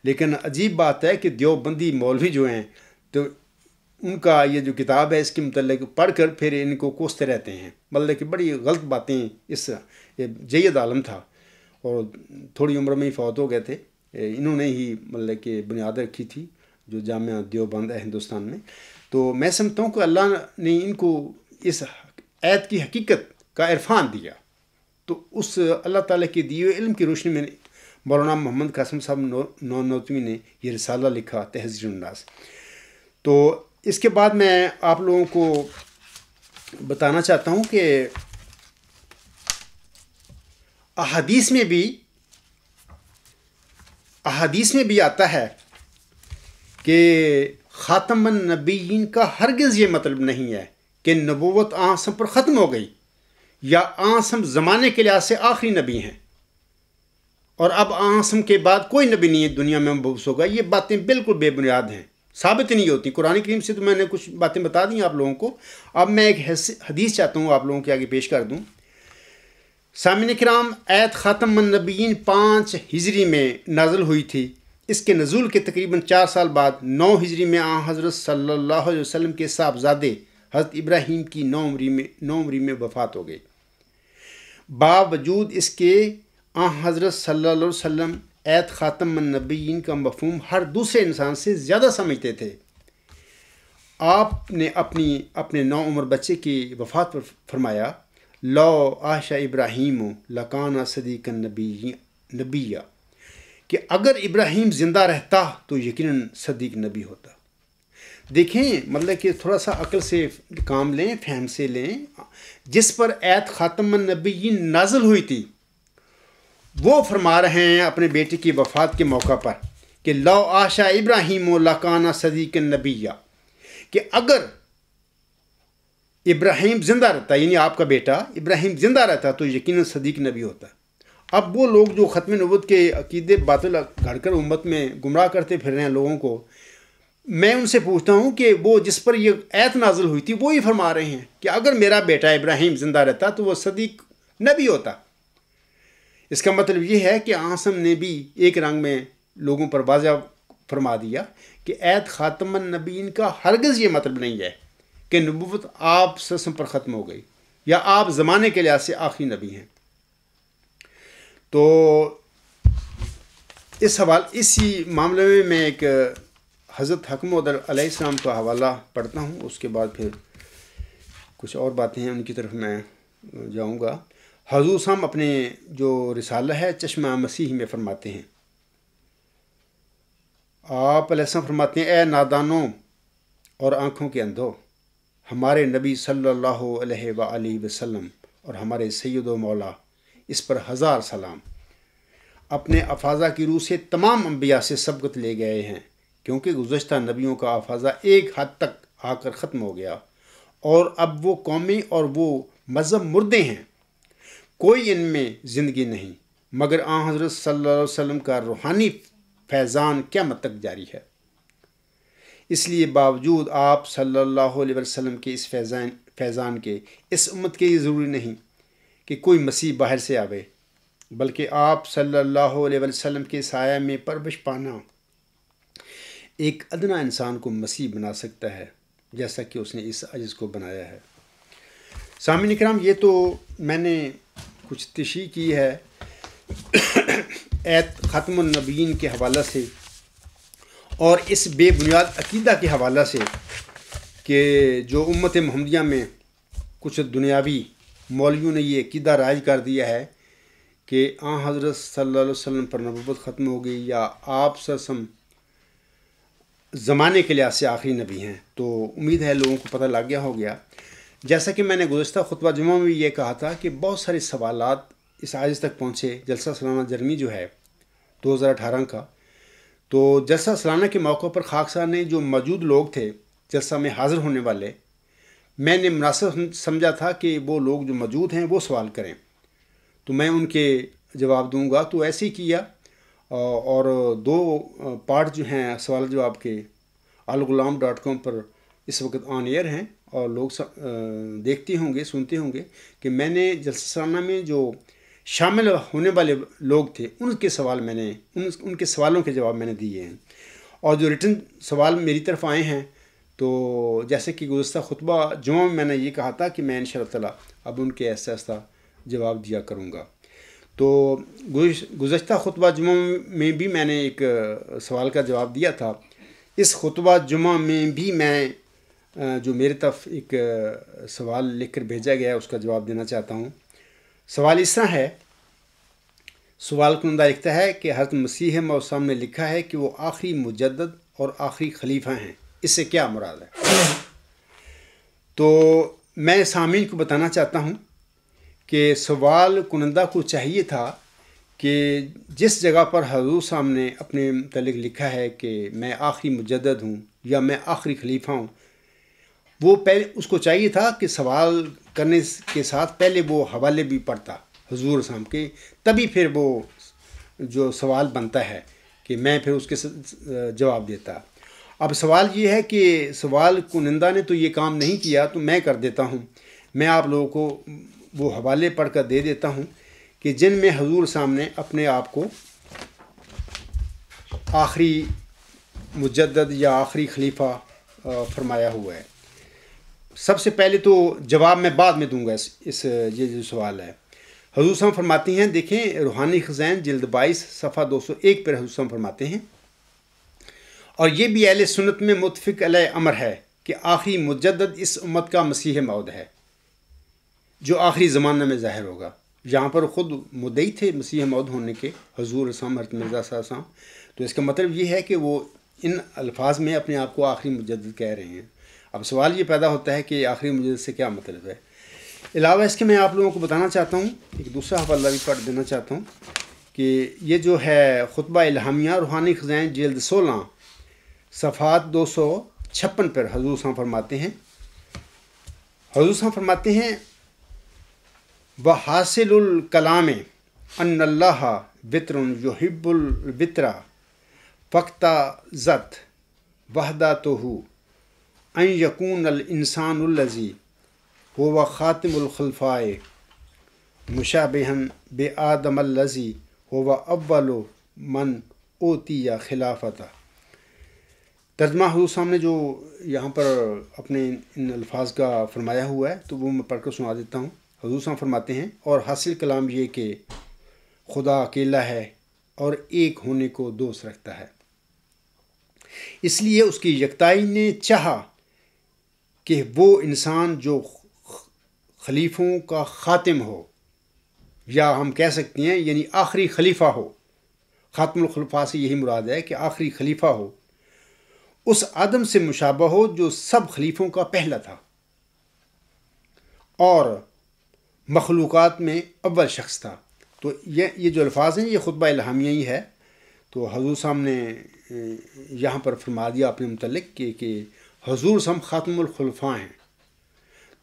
لیکن عجیب بات ہے کہ دیوبندی مولوی جو ہیں تو ان کا یہ جو کتاب ہے اس کے متعلق پڑھ کر پھر ان کو کوستے رہتے ہیں، مطلب کہ بڑی غلط باتیں۔ یہ جید عالم تھا اور تھوڑی عمر میں ہی فوت ہو گئے تھے، انہوں نے ہی مطلب کہ بنیاد رکھی تھی جو جامعہ دیوبند ہے ہندوستان میں۔ تو میں سمجھتا ہوں کہ اللہ نے ان کو اس آیت کی حقیقت کا عرفان دیا، تو اس اللہ تعالیٰ کے دیے ہوئے علم کی روشنی میں مولانا محمد قاسم صاحب نانوتوی نے یہ رسالہ لکھا تحذیر الناس۔ تو اس کے بعد میں آپ لوگوں کو بتانا چاہتا ہوں کہ احادیث میں بھی آتا ہے کہ خاتم النبیین کا ہرگز یہ مطلب نہیں ہے کہ نبوت آنسم پر ختم ہو گئی یا آنسم زمانے کے لحاظ سے آخری نبی ہیں اور اب آنسم کے بعد کوئی نبی نہیں ہے دنیا میں مبعوث ہوگا۔ یہ باتیں بالکل بے بنیاد ہیں، ثابت نہیں ہوتی۔ قرآن کریم سے تو میں نے کچھ باتیں بتا دی آپ لوگوں کو۔ اب میں ایک حدیث چاہتا ہوں آپ لوگوں کے آگے پیش کر دوں۔ سامعین کرام، آیت خاتم النبیین 5 ہجری میں نازل ہوئی تھی۔ اس کے نزول کے تقریباً 4 سال بعد 9 ہجری میں حضرت صلی اللہ علیہ وسلم کے صاحبزادے حضرت ابراہیم کی 9 عمری میں وفات ہو گئی۔ باوجود اس کے حضرت صلی اللہ علیہ وسلم آیت خاتم النبیین کا مفہوم ہر دوسرے انسان سے زیادہ سمجھتے تھے۔ آپ نے اپنے 9 عمر بچے کی وفات پر فرمایا، لو عاش ابراہیم لکان صدیق نبیہ، کہ اگر ابراہیم زندہ رہتا تو یقیناً صدیق نبی ہوتا۔ دیکھیں، مطلب کہ تھوڑا سا عقل سے کام لیں، فہم سے لیں۔ جس پر آیت خاتم النبیین نازل ہوئی تھی وہ فرما رہے ہیں اپنے بیٹے کی وفات کے موقع پر کہ لو عاش ابراہیم لکان صدیق نبیہ، کہ اگر ابراہیم زندہ رہتا، یعنی آپ کا بیٹا ابراہیم زندہ رہتا تو یقیناً صدیق نبی ہوتا۔ اب وہ لوگ جو ختم نبوت کے عقیدے باطل گھڑ کر امت میں گمراہ کرتے پھر رہے ہیں لوگوں کو، میں ان سے پوچھتا ہوں کہ وہ جس پر یہ آیت نازل ہوئی تھی وہی فرما رہے ہیں کہ اگر میرا بیٹا ابراہیم زندہ رہتا تو وہ صدیق نبی ہوتا۔ اس کا مطلب یہ ہے کہ آسم نے بھی ایک رنگ میں لوگوں پر واضح فرما دیا کہ ایت خاتم النبیین کا ہرگز یہ مطلب نہیں ہے کہ نبوت آپ سسم پر ختم ہو گئی یا آپ زمانے کے لحاظ سے آخری نبی ہیں۔ تو اسی معاملے میں میں ایک حضرت حکم علیہ السلام کا حوالہ پڑھتا ہوں، اس کے بعد پھر کچھ اور باتیں ہیں ان کی طرف میں جاؤں گا۔ حضور صاحب اپنے جو رسالہ ہے چشمہ مسیح میں فرماتے ہیں، آپ علیہ السلام فرماتے ہیں، اے نادانوں اور آنکھوں کے اندھو، ہمارے نبی صلی اللہ علیہ وآلہ وسلم اور ہمارے سید و مولا اس پر 1000 سلام اپنے افاضہ کی روح سے تمام انبیاء سے سبقت لے گئے ہیں، کیونکہ گزشتہ نبیوں کا افاضہ ایک حد تک آ کر ختم ہو گیا اور اب وہ قومیں اور وہ مذہب مردے ہیں، کوئی ان میں زندگی نہیں مگر آن حضرت صلی اللہ علیہ وسلم کا روحانی فیضان قیامت تک جاری ہے۔ اس لیے باوجود آپ صلی اللہ علیہ وسلم کے اس فیضان کے اس امت کے یہ ضروری نہیں کہ کوئی مسیح باہر سے آوے، بلکہ آپ صلی اللہ علیہ وسلم کے سایہ میں پرورش پانا ایک ادنا انسان کو مسیح بنا سکتا ہے، جیسا کہ اس نے اس عجز کو بنایا ہے۔ سامعین کرام، یہ تو میں نے کچھ تشریح کی ہے ایت ختم النبیین کے حوالہ سے اور اس بے بنیاد عقیدہ کے حوالہ سے کہ جو امت محمدیہ میں کچھ دنیاوی مولویوں نے یہ عقیدہ رائج کر دیا ہے کہ آن حضرت صلی اللہ علیہ وسلم پر نبوت ختم ہو گئی یا آپ صلی اللہ علیہ وسلم زمانے کے لحاظ سے آخری نبی ہیں۔ تو امید ہے لوگوں کو پتہ لگ گیا ہو گیا۔ جیسا کہ میں نے گزشتہ خطبہ جمعہ میں بھی یہ کہا تھا کہ بہت سارے سوالات اس عاجز تک پہنچے۔ جلسہ سالانہ جرمی جو ہے 2018 کا، تو جلسہ سالانہ کے موقع پر خاک صاحب نے جو موجود لوگ تھے جلسہ میں حاضر ہونے والے، میں نے مناسب سمجھا تھا کہ وہ لوگ جو موجود ہیں وہ سوال کریں تو میں ان کے جواب دوں گا۔ تو ایسے ہی کیا اور 2 پارٹ جو ہیں سوال جواب کے alghulam.com پر اس وقت آن ایئر ہیں اور لوگ دیکھتے ہوں گے، سنتے ہوں گے کہ میں نے جلسہ سالانہ میں جو شامل ہونے والے لوگ تھے ان کے سوال میں نے ان کے سوالوں کے جواب میں نے دیے ہیں، اور جو ریٹن سوال میری طرف آئے ہیں تو جیسے کہ گزشتہ خطبہ جمعہ میں نے یہ کہا تھا کہ میں انشاءاللہ تعالیٰ اب ان کے ایسا ایسا جواب دیا کروں گا۔ تو گزشتہ خطبہ جمعہ میں بھی میں نے ایک سوال کا جواب دیا تھا۔ اس خطبہ جمعہ میں بھی میں جو میرے طرف ایک سوال لکھ کر بھیجا گیا ہے اس کا جواب دینا چاہتا ہوں۔ سوال اس طرح ہے، سوال کنندہ لکھتا ہے کہ حضرت مسیح موعود صاحب نے لکھا ہے کہ وہ آخری مجدد اور آخری خلیفہ ہیں، اس سے کیا مراد ہے؟ تو میں سامعین کو بتانا چاہتا ہوں کہ سوال کنندہ کو چاہیے تھا کہ جس جگہ پر حضور صاحب نے اپنے متعلق لکھا ہے کہ میں آخری مجدد ہوں یا میں آخری خلیفہ ہوں، وہ پہلے اس کو چاہیے تھا کہ سوال کرنے کے ساتھ پہلے وہ حوالے بھی پڑھتا حضور صاحب کے، تبھی پھر وہ جو سوال بنتا ہے کہ میں پھر اس کے جواب دیتا۔ اب سوال یہ ہے کہ سوال کنندہ نے تو یہ کام نہیں کیا تو میں کر دیتا ہوں، میں آپ لوگوں کو وہ حوالے پڑھ کر دے دیتا ہوں کہ جن میں حضور صاحب نے اپنے آپ کو آخری مجدد یا آخری خلیفہ فرمایا ہوا ہے۔ سب سے پہلے تو جواب میں بعد میں دوں گا یہ جو سوال ہے۔ حضور صاحب فرماتی ہیں، دیکھیں روحانی خزائن جلد 22 صفحہ 201 پر حضور صاحب فرماتے ہیں، اور یہ بھی اہل سنت میں متفق علیہ امر ہے کہ آخری مجدد اس امت کا مسیح موعود ہے جو آخری زمانہ میں ظاہر ہوگا۔ یہاں پر خود مدعی تھے مسیح موعود ہونے کے، حضور صاحب حضرت مرزا صاحب، تو اس کا مطلب یہ ہے کہ وہ ان الفاظ میں اپنے آپ کو آخری مجدد کہہ رہے ہیں۔ اب سوال یہ پیدا ہوتا ہے کہ آخری مجدد سے کیا مطلب ہے؟ علاوہ اس کے میں آپ لوگوں کو بتانا چاہتا ہوں، ایک دوسرا حوالہ بھی پڑھ دینا چاہتا ہوں کہ یہ جو ہے خطبہ الہامیہ روحانی خزائن جلد 16 صفحات 256 پر حضور صاحب فرماتے ہیں، حضور صاحب فرماتے ہیں وحاصل الکلام ان اللہ وطر یحب الوطر فاقتضت وحدتہ ان یکون الانسان الذی هو خاتم الخلفاء مشابہا بآدم الذی هو اول من اوتی یا خلافت. ترجمہ حضور صاحب نے جو یہاں پر اپنے ان الفاظ کا فرمایا ہوا ہے تو وہ میں پڑھ کر سنا دیتا ہوں. حضور صاحب فرماتے ہیں، اور حاصل کلام یہ کہ خدا اکیلا ہے اور ایک ہونے کو دوست رکھتا ہے، اس لیے اس کی یکتائی نے چاہا کہ وہ انسان جو خلیفوں کا خاتم ہو، یا ہم کہہ سکتے ہیں یعنی آخری خلیفہ ہو. خاتم الخلفاء سے یہی مراد ہے کہ آخری خلیفہ ہو، اس آدم سے مشابہ ہو جو سب خلیفوں کا پہلا تھا اور مخلوقات میں اول شخص تھا. تو یہ جو الفاظ ہیں یہ خطبہ الہامیہ ہی ہے. تو حضور صاحب نے یہاں پر فرما دیا اپنے متعلق کہ حضور صاحب خاتم الخلفاء ہیں.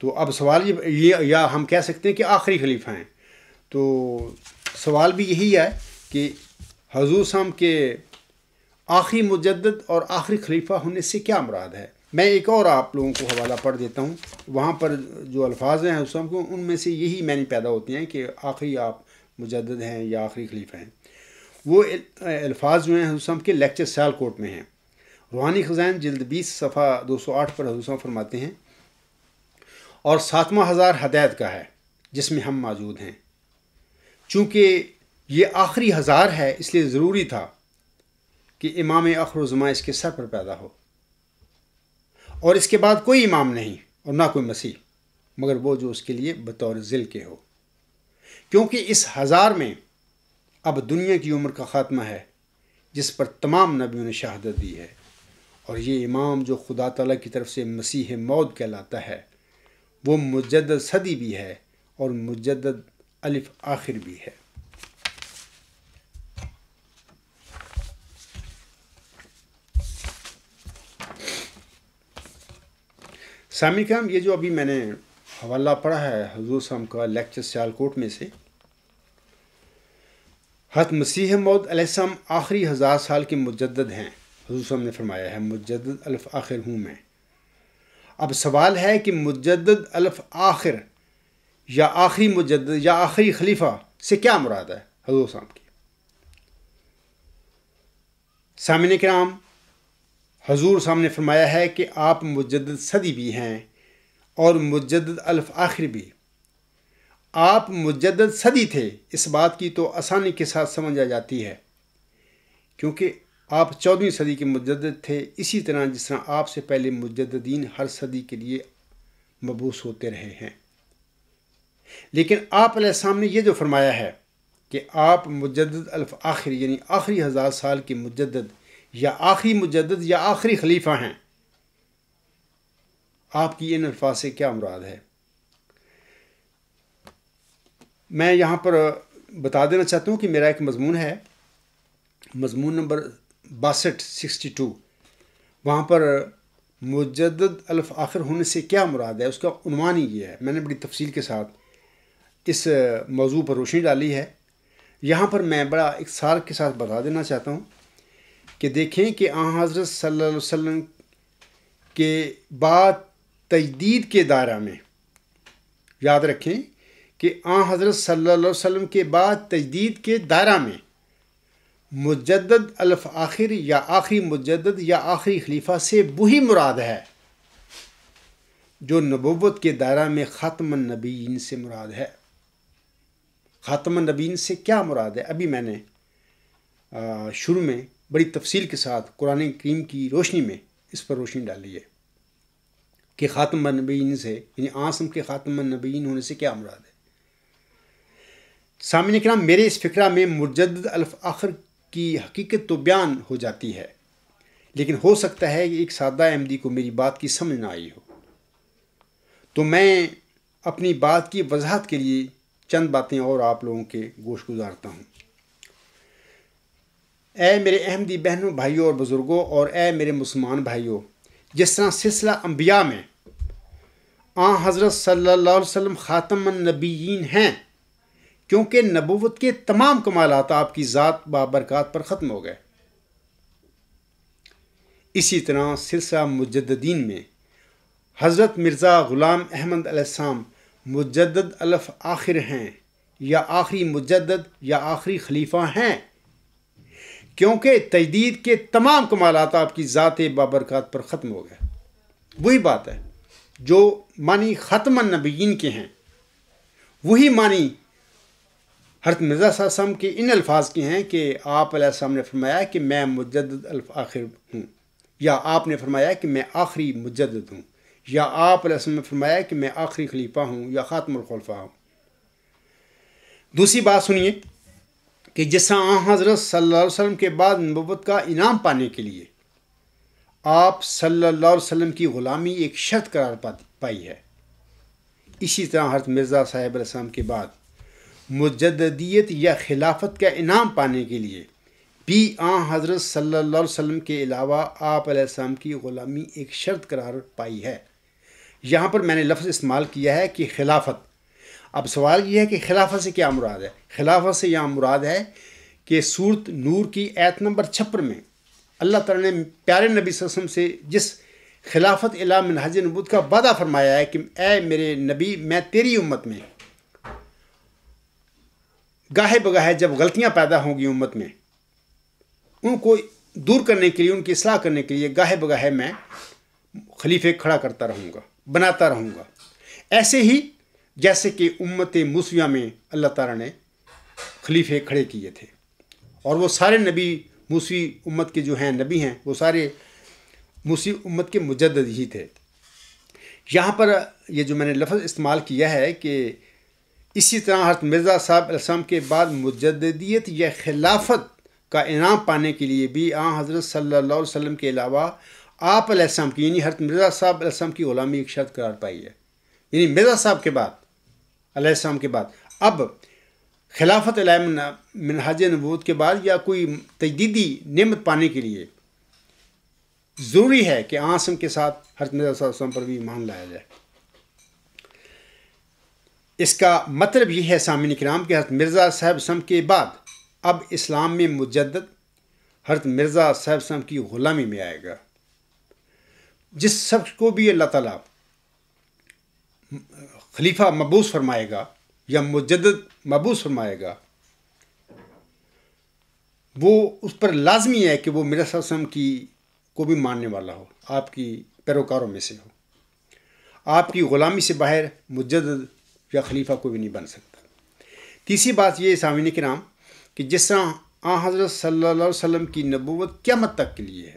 تو اب سوال یہ یا ہم کہہ سکتے ہیں کہ آخری خلیفہ ہیں. تو سوال بھی یہی ہے کہ حضور صاحب کے آخری مجدد اور آخری خلیفہ ہونے سے کیا مراد ہے. میں ایک اور آپ لوگوں کو حوالہ پڑھ دیتا ہوں. وہاں پر جو الفاظ ہیں حضور صاحب کو، ان میں سے یہی معنی پیدا ہوتے ہیں کہ آخری آپ مجدد ہیں یا آخری خلیفہ ہیں. وہ الفاظ جو ہیں حضور صاحب کے لیکچر سیالکوٹ میں ہیں. روحانی خزائن جلد 20 صفحہ 208 پر حضور صاحب فرماتے ہیں، اور 7واں ہزار ہدایت کا ہے جس میں ہم موجود ہیں. چونکہ یہ آخری ہزار ہے اس لیے ضروری تھا کہ امام آخر الزماں اس کے سر پر پیدا ہو، اور اس کے بعد کوئی امام نہیں اور نہ کوئی مسیح مگر وہ جو اس کے لیے بطور ذل کے ہو. کیونکہ اس ہزار میں اب دنیا کی عمر کا خاتمہ ہے جس پر تمام نبیوں نے شہادت دی ہے، اور یہ امام جو خدا تعالیٰ کی طرف سے مسیح موعود کہلاتا ہے وہ مجدد صدی بھی ہے اور مجدد الف آخر بھی ہے. سامعین کرام، یہ جو ابھی میں نے حوالہ پڑھا ہے حضور صاحب کا لیکچر سیالکوٹ میں سے، حضرت مسیح موعود علیہ السلام آخری 1000 سال کے مجدد ہیں. حضور صاحب نے فرمایا ہے مجدد الف آخر ہوں میں. اب سوال ہے کہ مجدد الف آخر یا آخری مجدد یا آخری خلیفہ سے کیا مراد ہے حضور صاحب کی. سامعین کرام، حضور صاحب نے فرمایا ہے کہ آپ مجدد صدی بھی ہیں اور مجدد الف آخر بھی. آپ مجدد صدی تھے، اس بات کی تو آسانی کے ساتھ سمجھ آ جاتی ہے کیونکہ آپ 14ویں صدی کے مجدد تھے، اسی طرح جس طرح آپ سے پہلے مجددین ہر صدی کے لیے مبعوث ہوتے رہے ہیں. لیکن آپ علیہ السلام نے یہ جو فرمایا ہے کہ آپ مجدد الف آخر یعنی آخری 1000 سال کے مجدد یا آخری مجدد یا آخری خلیفہ ہیں، آپ کی ان الفاظ سے کیا مراد ہے. میں یہاں پر بتا دینا چاہتا ہوں کہ میرا ایک مضمون ہے، مضمون نمبر 62 وہاں پر مجدد الف آخر ہونے سے کیا مراد ہے، اس کا عنوان ہی یہ ہے. میں نے بڑی تفصیل کے ساتھ اس موضوع پر روشنی ڈالی ہے. یہاں پر میں بڑا اختصار کے ساتھ بتا دینا چاہتا ہوں کہ دیکھیں کہ آن حضرت صلی اللہ علیہ وسلم کے بعد تجدید کے دائرہ میں، یاد رکھیں کہ آن حضرت صلی اللہ علیہ وسلم کے بعد تجدید کے دائرہ میں مجدد الف آخر یا آخری مجدد یا آخری خلیفہ سے وہی مراد ہے جو نبوت کے دائرہ میں خاتم النبیین سے مراد ہے. خاتم النبیین سے کیا مراد ہے ابھی میں نے شروع میں بڑی تفصیل کے ساتھ قرآن کریم کی روشنی میں اس پر روشنی ڈالی ہے کہ خاتم النبیین سے یعنی آسم کے خاتم النبیین ہونے سے کیا مراد ہے. سامعین کرام، میرے اس فکرہ میں مجدد الف آخر کی حقیقت تو بیان ہو جاتی ہے، لیکن ہو سکتا ہے کہ ایک سادہ احمدی کو میری بات کی سمجھ نہ آئی ہو، تو میں اپنی بات کی وضاحت کے لیے چند باتیں اور آپ لوگوں کے گوش گزارتا ہوں. اے میرے احمدی بہنوں، بھائیوں اور بزرگوں، اور اے میرے مسلمان بھائیوں، جس طرح سلسلہ انبیاء میں آن حضرت صلی اللہ علیہ وسلم خاتم النبیین ہیں کیونکہ نبوت کے تمام کمالات آپ کی ذات بابرکات پر ختم ہو گئے، اسی طرح سلسلہ مجددین میں حضرت مرزا غلام احمد علیہ السلام مجدد الف آخر ہیں یا آخری مجدد یا آخری خلیفہ ہیں کیونکہ تجدید کے تمام کمالات آپ کی ذات بابرکات پر ختم ہو گئے۔ وہی بات ہے جو معنی ختم النبیین کے ہیں، وہی معنی حضرت مرزا صاحب وسلم کے ان الفاظ کے ہیں کہ آپ علیہ السلام نے فرمایا کہ میں مجدد الآخر ہوں، یا آپ نے فرمایا کہ میں آخری مجدد ہوں، یا آپ علیہ السلام نے فرمایا کہ میں آخری خلیفہ ہوں یا خاتم الخلفاء ہوں۔ دوسری بات سنیے کہ جس طرح حضرت صلی اللہ علیہ وسلم کے بعد نبوت کا انعام پانے کے لیے آپ صلی اللہ علیہ وسلم کی غلامی ایک شرط قرار پائی ہے، اسی طرح حضرت مرزا صاحب علیہ السلام کے بعد مجددیت یا خلافت کا انعام پانے کے لیے بھی حضرت صلی اللہ علیہ وسلم کے علاوہ آپ علیہ السلام کی غلامی ایک شرط قرار پائی ہے۔ یہاں پر میں نے لفظ استعمال کیا ہے کہ خلافت۔ اب سوال یہ ہے کہ خلافت سے کیا مراد ہے؟ خلافت سے یہاں مراد ہے کہ سورت نور کی آیت نمبر 56 میں اللہ تعالیٰ نے پیارے نبی صلی اللہ علیہ وسلم سے جس خلافت الی منہج نبوت کا وعدہ فرمایا ہے کہ اے میرے نبی، میں تیری امت میں گاہے بگاہے جب غلطیاں پیدا ہوں گی امت میں، ان کو دور کرنے کے لیے، ان کی اصلاح کرنے کے لیے گاہے بگاہے میں خلیفے کھڑا کرتا رہوں گا، بناتا رہوں گا، ایسے ہی جیسے کہ امت موسویہ میں اللہ تعالیٰ نے خلیفے کھڑے کیے تھے، اور وہ سارے نبی موسوی امت کے جو ہیں نبی ہیں، وہ سارے موسوی امت کے مجدد ہی تھے۔ یہاں پر یہ جو میں نے لفظ استعمال کیا ہے کہ اسی طرح حضرت مرزا صاحب علیہ السلام کے بعد مجددیت یا خلافت کا انعام پانے کے لیے بھی حضرت صلی اللہ علیہ وسلم کے علاوہ آپ علیہ السلام کی، یعنی حضرت مرزا صاحب علیہ السلام کی غلامی ایک شرط قرار پائی ہے۔ یعنی مرزا صاحب کے بعد، علیہ السلام کے بعد، اب خلافت علیہ منہاج نبوت کے بعد یا کوئی تجدیدی نعمت پانے کے لیے ضروری ہے کہ آسم کے ساتھ حضرت مرزا صلی اللہ علیہ وسلم پر بھی ایمان لایا جائے۔ اس کا مطلب یہ ہے سامعین کرام کہ حضرت مرزا صاحب وسلم کے بعد اب اسلام میں مجدد حضرت مرزا صاحب وسلم کی غلامی میں آئے گا۔ جس شخص کو بھی اللہ تعالیٰ خلیفہ مبعوث فرمائے گا یا مجدد مبعوث فرمائے گا، وہ اس پر لازمی ہے کہ وہ مرزا صلی اللہ علیہ وسلم کی کو بھی ماننے والا ہو، آپ کی پیروکاروں میں سے ہو۔ آپ کی غلامی سے باہر مجدد یا خلیفہ کوئی بھی نہیں بن سکتا۔ تیسری بات یہ سامعین کرام کہ جس طرح حضرت صلی اللہ علیہ وسلم کی نبوت قیامت تک کے لیے ہے،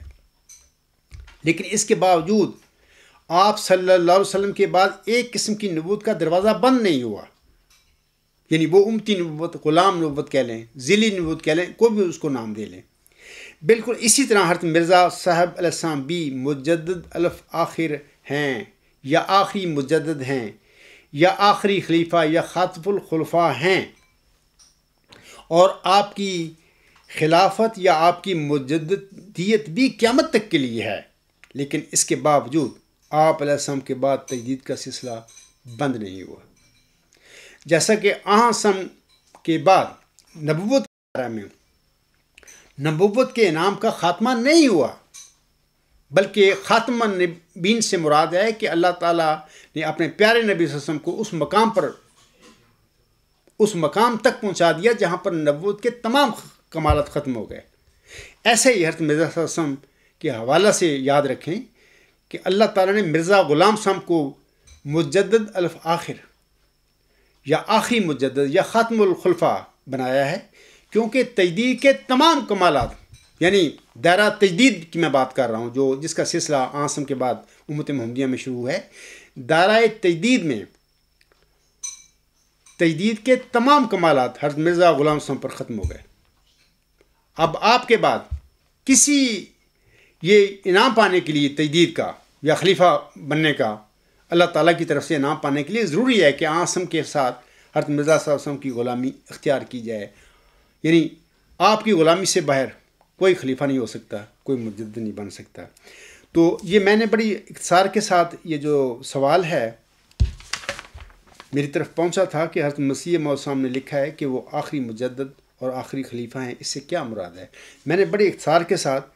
لیکن اس کے باوجود آپ صلی اللہ علیہ وسلم کے بعد ایک قسم کی نبوت کا دروازہ بند نہیں ہوا، یعنی وہ امتی نبوت، غلام نبوت کہہ لیں، ذیلی نبوت کہہ لیں، کوئی بھی اس کو نام دے لیں۔ بالکل اسی طرح حضرت مرزا صاحب علیہ السلام بھی مجدد الآخر ہیں یا آخری مجدد ہیں یا آخری خلیفہ یا خاتم الخلفاء ہیں، اور آپ کی خلافت یا آپ کی مجددیت بھی قیامت تک کے لیے ہے، لیکن اس کے باوجود آپ علیہ السلام کے بعد تجدید کا سلسلہ بند نہیں ہوا۔ جیسا کہ آسم کے بعد نبوت کے بارے میں نبوت کے انعام کا خاتمہ نہیں ہوا، بلکہ خاتم النبیین سے مراد ہے کہ اللہ تعالیٰ نے اپنے پیارے نبی صلی اللہ علیہ وسلم کو اس مقام تک پہنچا دیا جہاں پر نبوت کے تمام کمالات ختم ہو گئے۔ ایسے ہی حضرت مرزا صلی اللہ علیہ وسلم کے حوالہ سے یاد رکھیں کہ اللہ تعالیٰ نے مرزا غلام صاحب کو مجدد الآخر یا آخری مجدد یا خاتم الخلفاء بنایا ہے، کیونکہ تجدید کے تمام کمالات، یعنی دائرہ تجدید کی میں بات کر رہا ہوں، جس کا سلسلہ آسم کے بعد امت محمدیہ میں شروع ہے، دائرہ تجدید میں تجدید کے تمام کمالات حضرت مرزا غلام صاحب پر ختم ہو گئے۔ اب آپ کے بعد کسی یہ انعام پانے کے لیے تجدید کا یا خلیفہ بننے کا اللہ تعالیٰ کی طرف سے انعام پانے کے لیے ضروری ہے کہ آسم کے ساتھ حضرت مرزا صلی اللہ علیہ وسلم کی غلامی اختیار کی جائے، یعنی آپ کی غلامی سے باہر کوئی خلیفہ نہیں ہو سکتا، کوئی مجدد نہیں بن سکتا۔ تو یہ میں نے بڑی اختصار کے ساتھ یہ جو سوال ہے میری طرف پہنچا تھا کہ حضرت مسیح موعود صاحب نے لکھا ہے کہ وہ آخری مجدد اور آخری خلیفہ ہیں، اس سے کیا مراد ہے؟ میں نے بڑی اختصار کے ساتھ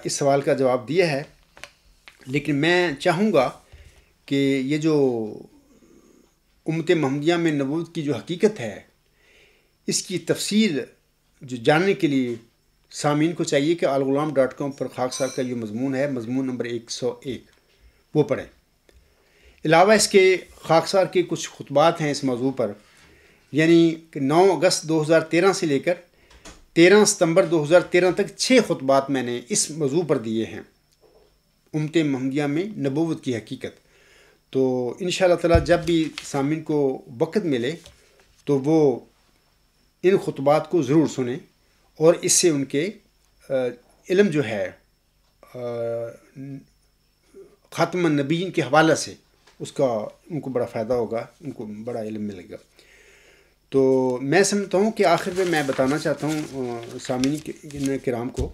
اس سوال کا جواب دیا ہے، لیکن میں چاہوں گا کہ یہ جو امت محمدیہ میں نبوت کی جو حقیقت ہے، اس کی تفصیل جو جاننے کے لیے سامعین کو چاہیے کہ alghulam.com پر خاکسار کا یہ مضمون ہے، مضمون نمبر 101، وہ پڑھیں۔ علاوہ اس کے خاکسار کے کچھ خطبات ہیں اس موضوع پر، یعنی 9 اگست 2013 سے لے کر 13 ستمبر 2013 تک 6 خطبات میں نے اس موضوع پر دیے ہیں، امت محمدیہ میں نبوت کی حقیقت۔ تو انشاءاللہ تعالی جب بھی سامعین کو وقت ملے تو وہ ان خطبات کو ضرور سنیں، اور اس سے ان کے علم جو ہے خاتم النبیین کے حوالے سے اس کا ان کو بڑا فائدہ ہوگا، ان کو بڑا علم ملے گا۔ تو میں سمجھتا ہوں کہ آخر میں بتانا چاہتا ہوں سامعین کرام کو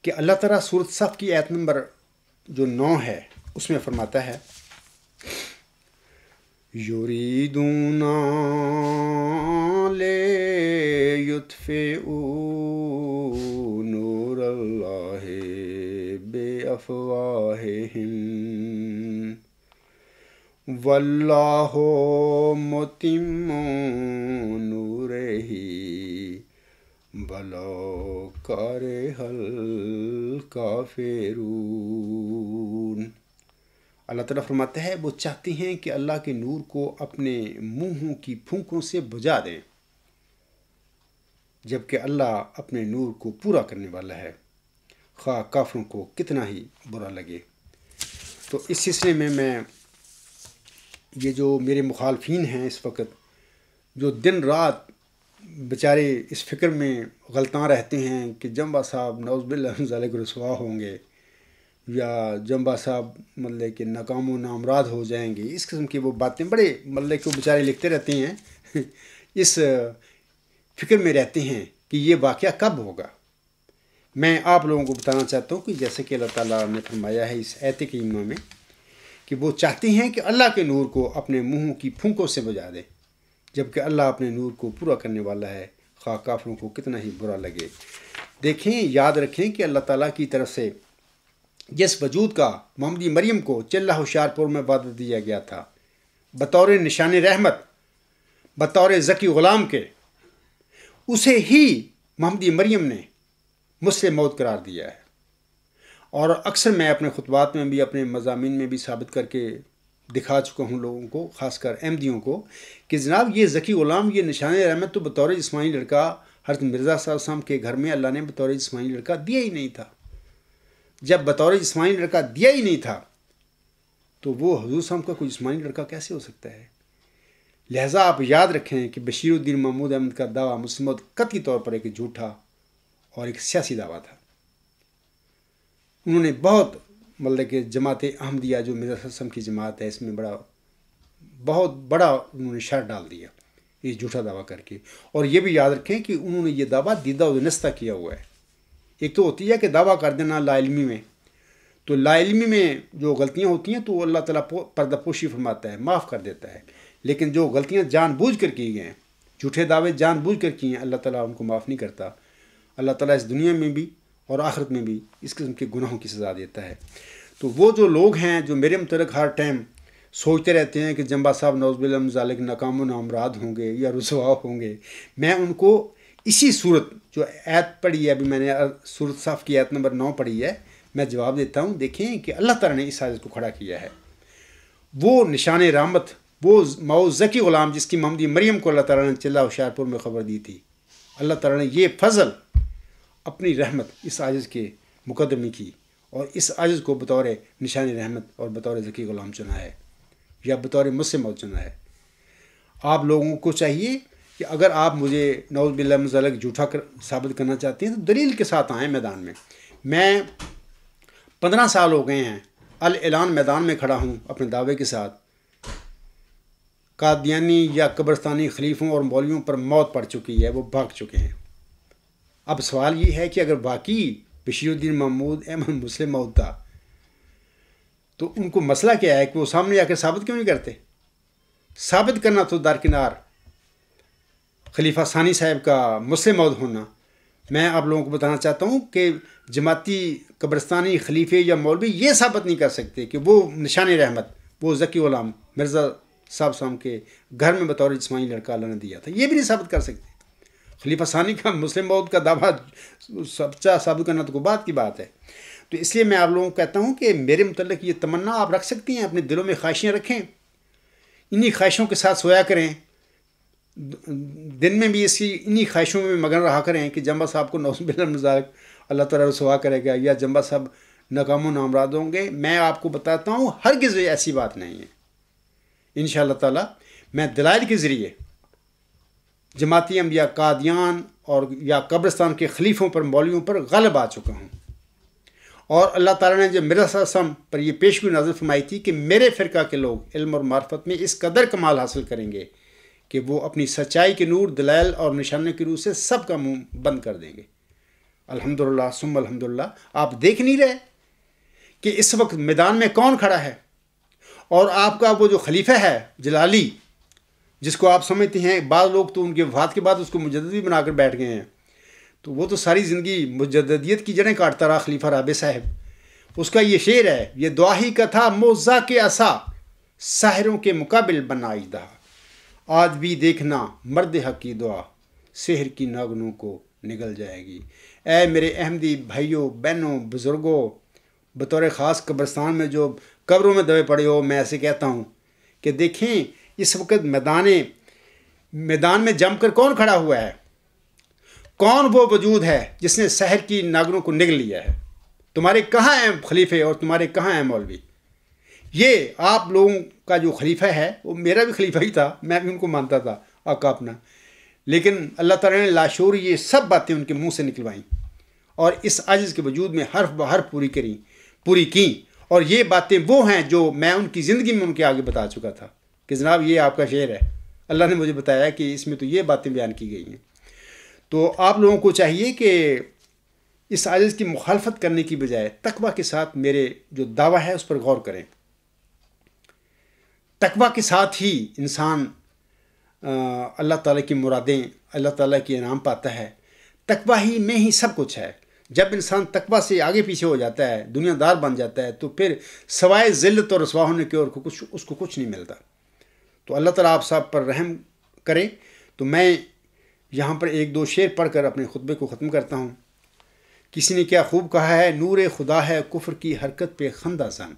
کہ اللہ تعالیٰ سورۃ صف کی آیت نمبر جو 9 ہے اس میں فرماتا ہے، یریدون لیطفئوا نور اللہ بافواہہم واللہ متم نورہ ولو کرہ الکافرون۔ اللہ تعالیٰ فرماتے ہیں وہ چاہتے ہیں کہ اللہ کے نور کو اپنے منہوں کی پھونکوں سے بجھا دیں، جبکہ اللہ اپنے نور کو پورا کرنے والا ہے، خواہ کافروں کو کتنا ہی برا لگے۔ تو اس سلسلے میں یہ جو میرے مخالفین ہیں اس وقت، جو دن رات بیچارے اس فکر میں غلطاں رہتے ہیں کہ جمبا صاحب نعوذ باللہ من ذالک رسوا ہوں گے، یا جمبا صاحب مطلب کہ ناکام و نامراد ہو جائیں گے، اس قسم کی وہ باتیں بڑے مطلب کہ وہ بیچارے لکھتے رہتے ہیں، اس فکر میں رہتے ہیں کہ یہ واقعہ کب ہوگا۔ میں آپ لوگوں کو بتانا چاہتا ہوں کہ جیسے کہ اللہ تعالیٰ نے فرمایا ہے اس آیت کریمہ میں کہ وہ چاہتے ہیں کہ اللہ کے نور کو اپنے منہوں کی پھونکوں سے بجھا دے، جبکہ اللہ اپنے نور کو پورا کرنے والا ہے، خواہ کافروں کو کتنا ہی برا لگے۔ دیکھیں، یاد رکھیں کہ اللہ تعالیٰ کی طرف سے جس وجود کا محمدی مریم کو چلہ ہوشیارپور میں وعدہ دیا گیا تھا بطور نشان رحمت، بطور ذکی غلام کے، اسے ہی محمدی مریم نے مسلم موت قرار دیا ہے۔ اور اکثر میں اپنے خطبات میں بھی، اپنے مضامین میں بھی ثابت کر کے دکھا چکا ہوں لوگوں کو، خاص کر احمدیوں کو، کہ جناب یہ ذکی غلام، یہ نشان رحمت تو بطور جسمانی لڑکا حضرت مرزا صاحب السلام کے گھر میں اللہ نے بطور جسمانی لڑکا دیا ہی نہیں تھا۔ جب بطور جسمانی لڑکا دیا ہی نہیں تھا تو وہ حضور صاحب کا کوئی جسمانی لڑکا کیسے ہو سکتا ہے؟ لہٰذا آپ یاد رکھیں کہ بشیر الدین محمود احمد کا دعویٰ مسلم موت قطعی طور پر ایک جھوٹا اور ایک سیاسی دعویٰ تھا۔ انہوں نے بہت مطلب کہ جماعت احمدیہ جو مرزا صاحب السلام کی جماعت ہے، اس میں بہت بڑا انہوں نے شر ڈال دیا یہ جھوٹا دعویٰ کر کے۔ اور یہ بھی یاد رکھیں کہ انہوں نے یہ دعویٰ دیدہ و دنستہ کیا ہوا ہے۔ ایک تو ہوتی ہے کہ دعویٰ کر دینا لا علمی میں، تو لا علمی میں جو غلطیاں ہوتی ہیں تو اللہ تعالیٰ پردہ پوشی فرماتا ہے، معاف کر دیتا ہے، لیکن جو غلطیاں جان بوجھ کر کی گئے ہیں، جھوٹے دعوے جان بوجھ کر کیے ہیں، اللہ تعالیٰ ان کو معاف نہیں کرتا۔ اللہ تعالیٰ اس دنیا میں بھی اور آخرت میں بھی اس قسم کے گناہوں کی سزا دیتا ہے۔ تو وہ جو لوگ ہیں جو میرے متعلق ہر ٹائم سوچتے رہتے ہیں کہ جمبا صاحب نعوذ باللہ من ذالک ناکام و نامراد ہوں گے یا رسوا ہوں گے، میں ان کو اسی صورت جو آیت پڑھی ہے، ابھی میں نے سورۃ صف کی آیت نمبر 9 پڑھی ہے، میں جواب دیتا ہوں۔ دیکھیں کہ اللہ تعالیٰ نے اس حادث کو کھڑا کیا ہے، وہ نشان رحمت، وہ ماؤ ذکی غلام جس کی محمدی مریم کو اللہ تعالیٰ نے چلہ ہوشیارپور میں خبر دی تھی، اللہ تعالیٰ نے یہ فضل اپنی رحمت اس عاجز کے مقدم میں کی، اور اس عاجز کو بطور نشان رحمت اور بطور ذکی غلام چنا ہے، یا بطور مسلم موت چنا ہے۔ آپ لوگوں کو چاہیے کہ اگر آپ مجھے نعوذ باللہ من ذالک جھوٹا ثابت کرنا چاہتے ہیں تو دلیل کے ساتھ آئیں میدان میں۔ میں 15 سال ہو گئے ہیں الاعلان میدان میں کھڑا ہوں اپنے دعوے کے ساتھ، قادیانی یا قبرستانی خلیفوں اور مولویوں پر موت پڑ چکی ہے، وہ بھاگ چکے ہیں۔ اب سوال یہ ہے کہ اگر باقی بشیر الدین محمود احمد مسلم موت تھا تو ان کو مسئلہ کیا ہے کہ وہ سامنے آ کر ثابت کیوں نہیں کرتے؟ ثابت کرنا تو درکنار خلیفہ ثانی صاحب کا مسلم موت ہونا۔ میں آپ لوگوں کو بتانا چاہتا ہوں کہ جماعتی قبرستانی خلیفے یا مولوی یہ ثابت نہیں کر سکتے کہ وہ نشان رحمت، وہ ذکی غلام مرزا صاحب کے گھر میں بطور جسمانی لڑکا اللہ نے دیا تھا، یہ بھی نہیں ثابت کر سکتے۔ خلیفہ ثانی کا مسلم موعود کا دعویٰ سچا ثابت کرنا تو کوئی بات کی بات ہے. تو اس لیے میں آپ لوگوں کو کہتا ہوں کہ میرے متعلق یہ تمنا آپ رکھ سکتی ہیں، اپنے دلوں میں خواہشیں رکھیں، انہی خواہشوں کے ساتھ سویا کریں، دن میں بھی انہی خواہشوں میں مگن رہا کریں کہ جمبا صاحب کو نعوذ باللہ من ذالک اللہ تعالیٰ رسوا کرے گا یا جمبا صاحب ناکام و نامراد ہوں گے. میں آپ کو بتاتا ہوں ہرگز ایسی بات نہیں ہے. انشاءاللہ تعالیٰ میں دلائل کے ذریعے جماعتی انبیاء قادیان اور یا قبرستان کے خلیفوں پر مولویوں پر غالب آ چکا ہوں. اور اللہ تعالیٰ نے جو مرزا صلی اللہ علیہ وسلم پر یہ پیشگوئی نازل فرمائی تھی کہ میرے فرقہ کے لوگ علم اور معرفت میں اس قدر کمال حاصل کریں گے کہ وہ اپنی سچائی کے نور، دلائل اور نشانوں کی روح سے سب کا منہ بند کر دیں گے. الحمدللہ ثم الحمدللہ. آپ دیکھ نہیں رہے کہ اس وقت میدان میں کون کھڑا ہے، اور آپ کا وہ جو خلیفہ ہے جلالی، جس کو آپ سمجھتے ہیں، بعض لوگ تو ان کے وفات کے بعد اس کو مجدد بھی بنا کر بیٹھ گئے ہیں، تو وہ تو ساری زندگی مجددیت کی جڑیں کاٹتا رہا خلیفہ رابع صاحب. اس کا یہ شعر ہے، یہ دعا ہی کا تھا موزہ کے عصا، ساحروں کے مقابل بنائی دہا، آج بھی دیکھنا مرد حق کی دعا، سحر کی ناگنوں کو نگل جائے گی. اے میرے احمدی بھائیوں، بہنوں، بزرگوں، بطور خاص قبرستان میں جو قبروں میں دبے پڑے ہو، میں ایسے کہتا ہوں کہ دیکھیں اس وقت میدان میں جم کر کون کھڑا ہوا ہے، کون وہ وجود ہے جس نے سحر کی ناگنوں کو نگل لیا ہے. تمہارے کہاں ہیں خلیفے اور تمہارے کہاں ہیں مولوی؟ یہ آپ لوگوں کا جو خلیفہ ہے وہ میرا بھی خلیفہ ہی تھا، میں بھی ان کو مانتا تھا آقا اپنا، لیکن اللہ تعالیٰ نے لاشعور یہ سب باتیں ان کے منہ سے نکلوائیں اور اس عاجز کے وجود میں حرف بحرف پوری کیں. اور یہ باتیں وہ ہیں جو میں ان کی زندگی میں ان کے آگے بتا چکا تھا کہ جناب یہ آپ کا شعر ہے، اللہ نے مجھے بتایا کہ اس میں تو یہ باتیں بیان کی گئی ہیں. تو آپ لوگوں کو چاہیے کہ اس عاجز کی مخالفت کرنے کی بجائے تقویٰ کے ساتھ میرے جو دعویٰ ہے اس پر غور کریں. تقویٰ کے ساتھ ہی انسان اللہ تعالیٰ کی مرادیں، اللہ تعالیٰ کی انعام پاتا ہے. تقویٰ ہی میں ہی سب کچھ ہے. جب انسان تقویٰ سے آگے پیچھے ہو جاتا ہے، دنیا دار بن جاتا ہے، تو پھر سوائے ذلت اور رسوا ہونے کے اور اس کو کچھ نہیں ملتا. تو اللہ تعالیٰ آپ سب پر رحم کرے. تو میں یہاں پر ایک دو شعر پڑھ کر اپنے خطبے کو ختم کرتا ہوں. کسی نے کیا خوب کہا ہے، نور خدا ہے کفر کی حرکت پہ خندہ زن.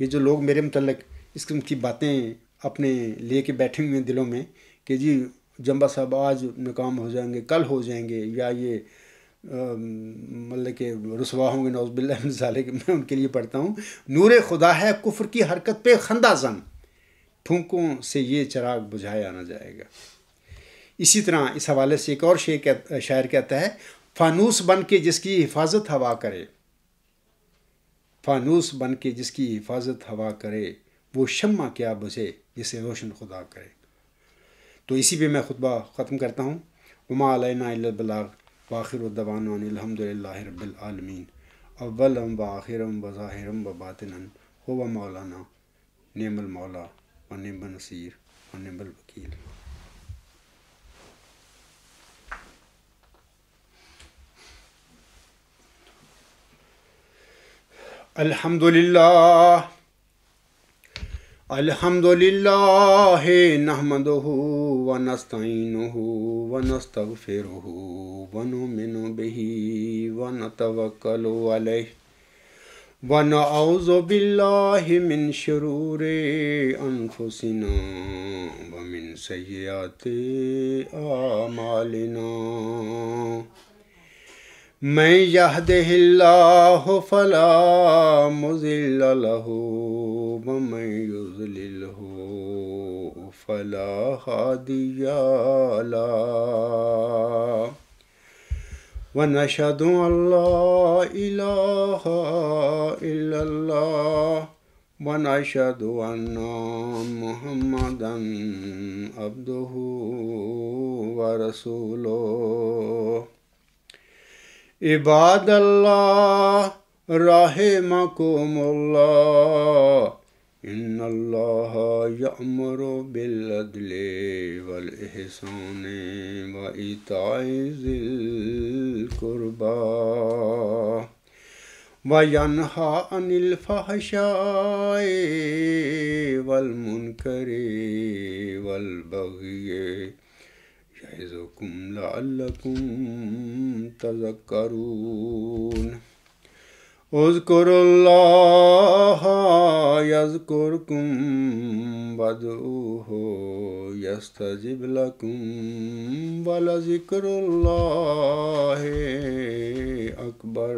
یہ جو لوگ میرے متعلق اس قسم کی باتیں اپنے لے کے بیٹھے ہوئے ہیں دلوں میں کہ جی جمبا صاحب آج ناکام ہو جائیں گے، کل ہو جائیں گے، یا یہ مطلب کہ رسوا ہوں گے، نعوذ باللہ من ذالک، میں ان کے لیے پڑھتا ہوں، نور خدا ہے کفر کی حرکت پہ خندہ زن، پھونکوں سے یہ چراغ بجھایا نہ جائے گا. اسی طرح اس حوالے سے ایک اور شاعر کہتا ہے، فانوس بن کے جس کی حفاظت ہوا کرے، فانوس بن کے جس کی حفاظت ہوا کرے، وہ شمع کیا بجھے جسے روشن خدا کرے. تو اسی پہ میں خطبہ ختم کرتا ہوں. وما علینا الا البلاغ وآخر دعوانا ان الحمد للہ رب العالمین. اولم وآخرم وظاہرم وباطنن هو مولانا نعم المولا ونعم النصیر ونعم الوکیل. الحمد للہ نحمدہ ونستعینہ ونستغفرہ ونؤمن بہ ونتوکل علیہ ونعوذ باللہ من شرور انفسنا ومن سیئات اعمالنا. من یہدہ اللہ فلا مضل لہ ومن یضللہ فلا ہادی لہ. ونشہد ان لا الہ الا اللہ ونشہد ان محمدا عبدہ ورسولہ. عباد اللہ رحمکم اللہ، ان اللہ یأمر بالعدل والإحسان وإیتاء ذی القربى وینہی عن الفحشاء والمنکر والبغی يعظكم لعلكم تذكرون اذكروا الله يذكركم وادعوه يستجب لكم ولذكر الله أكبر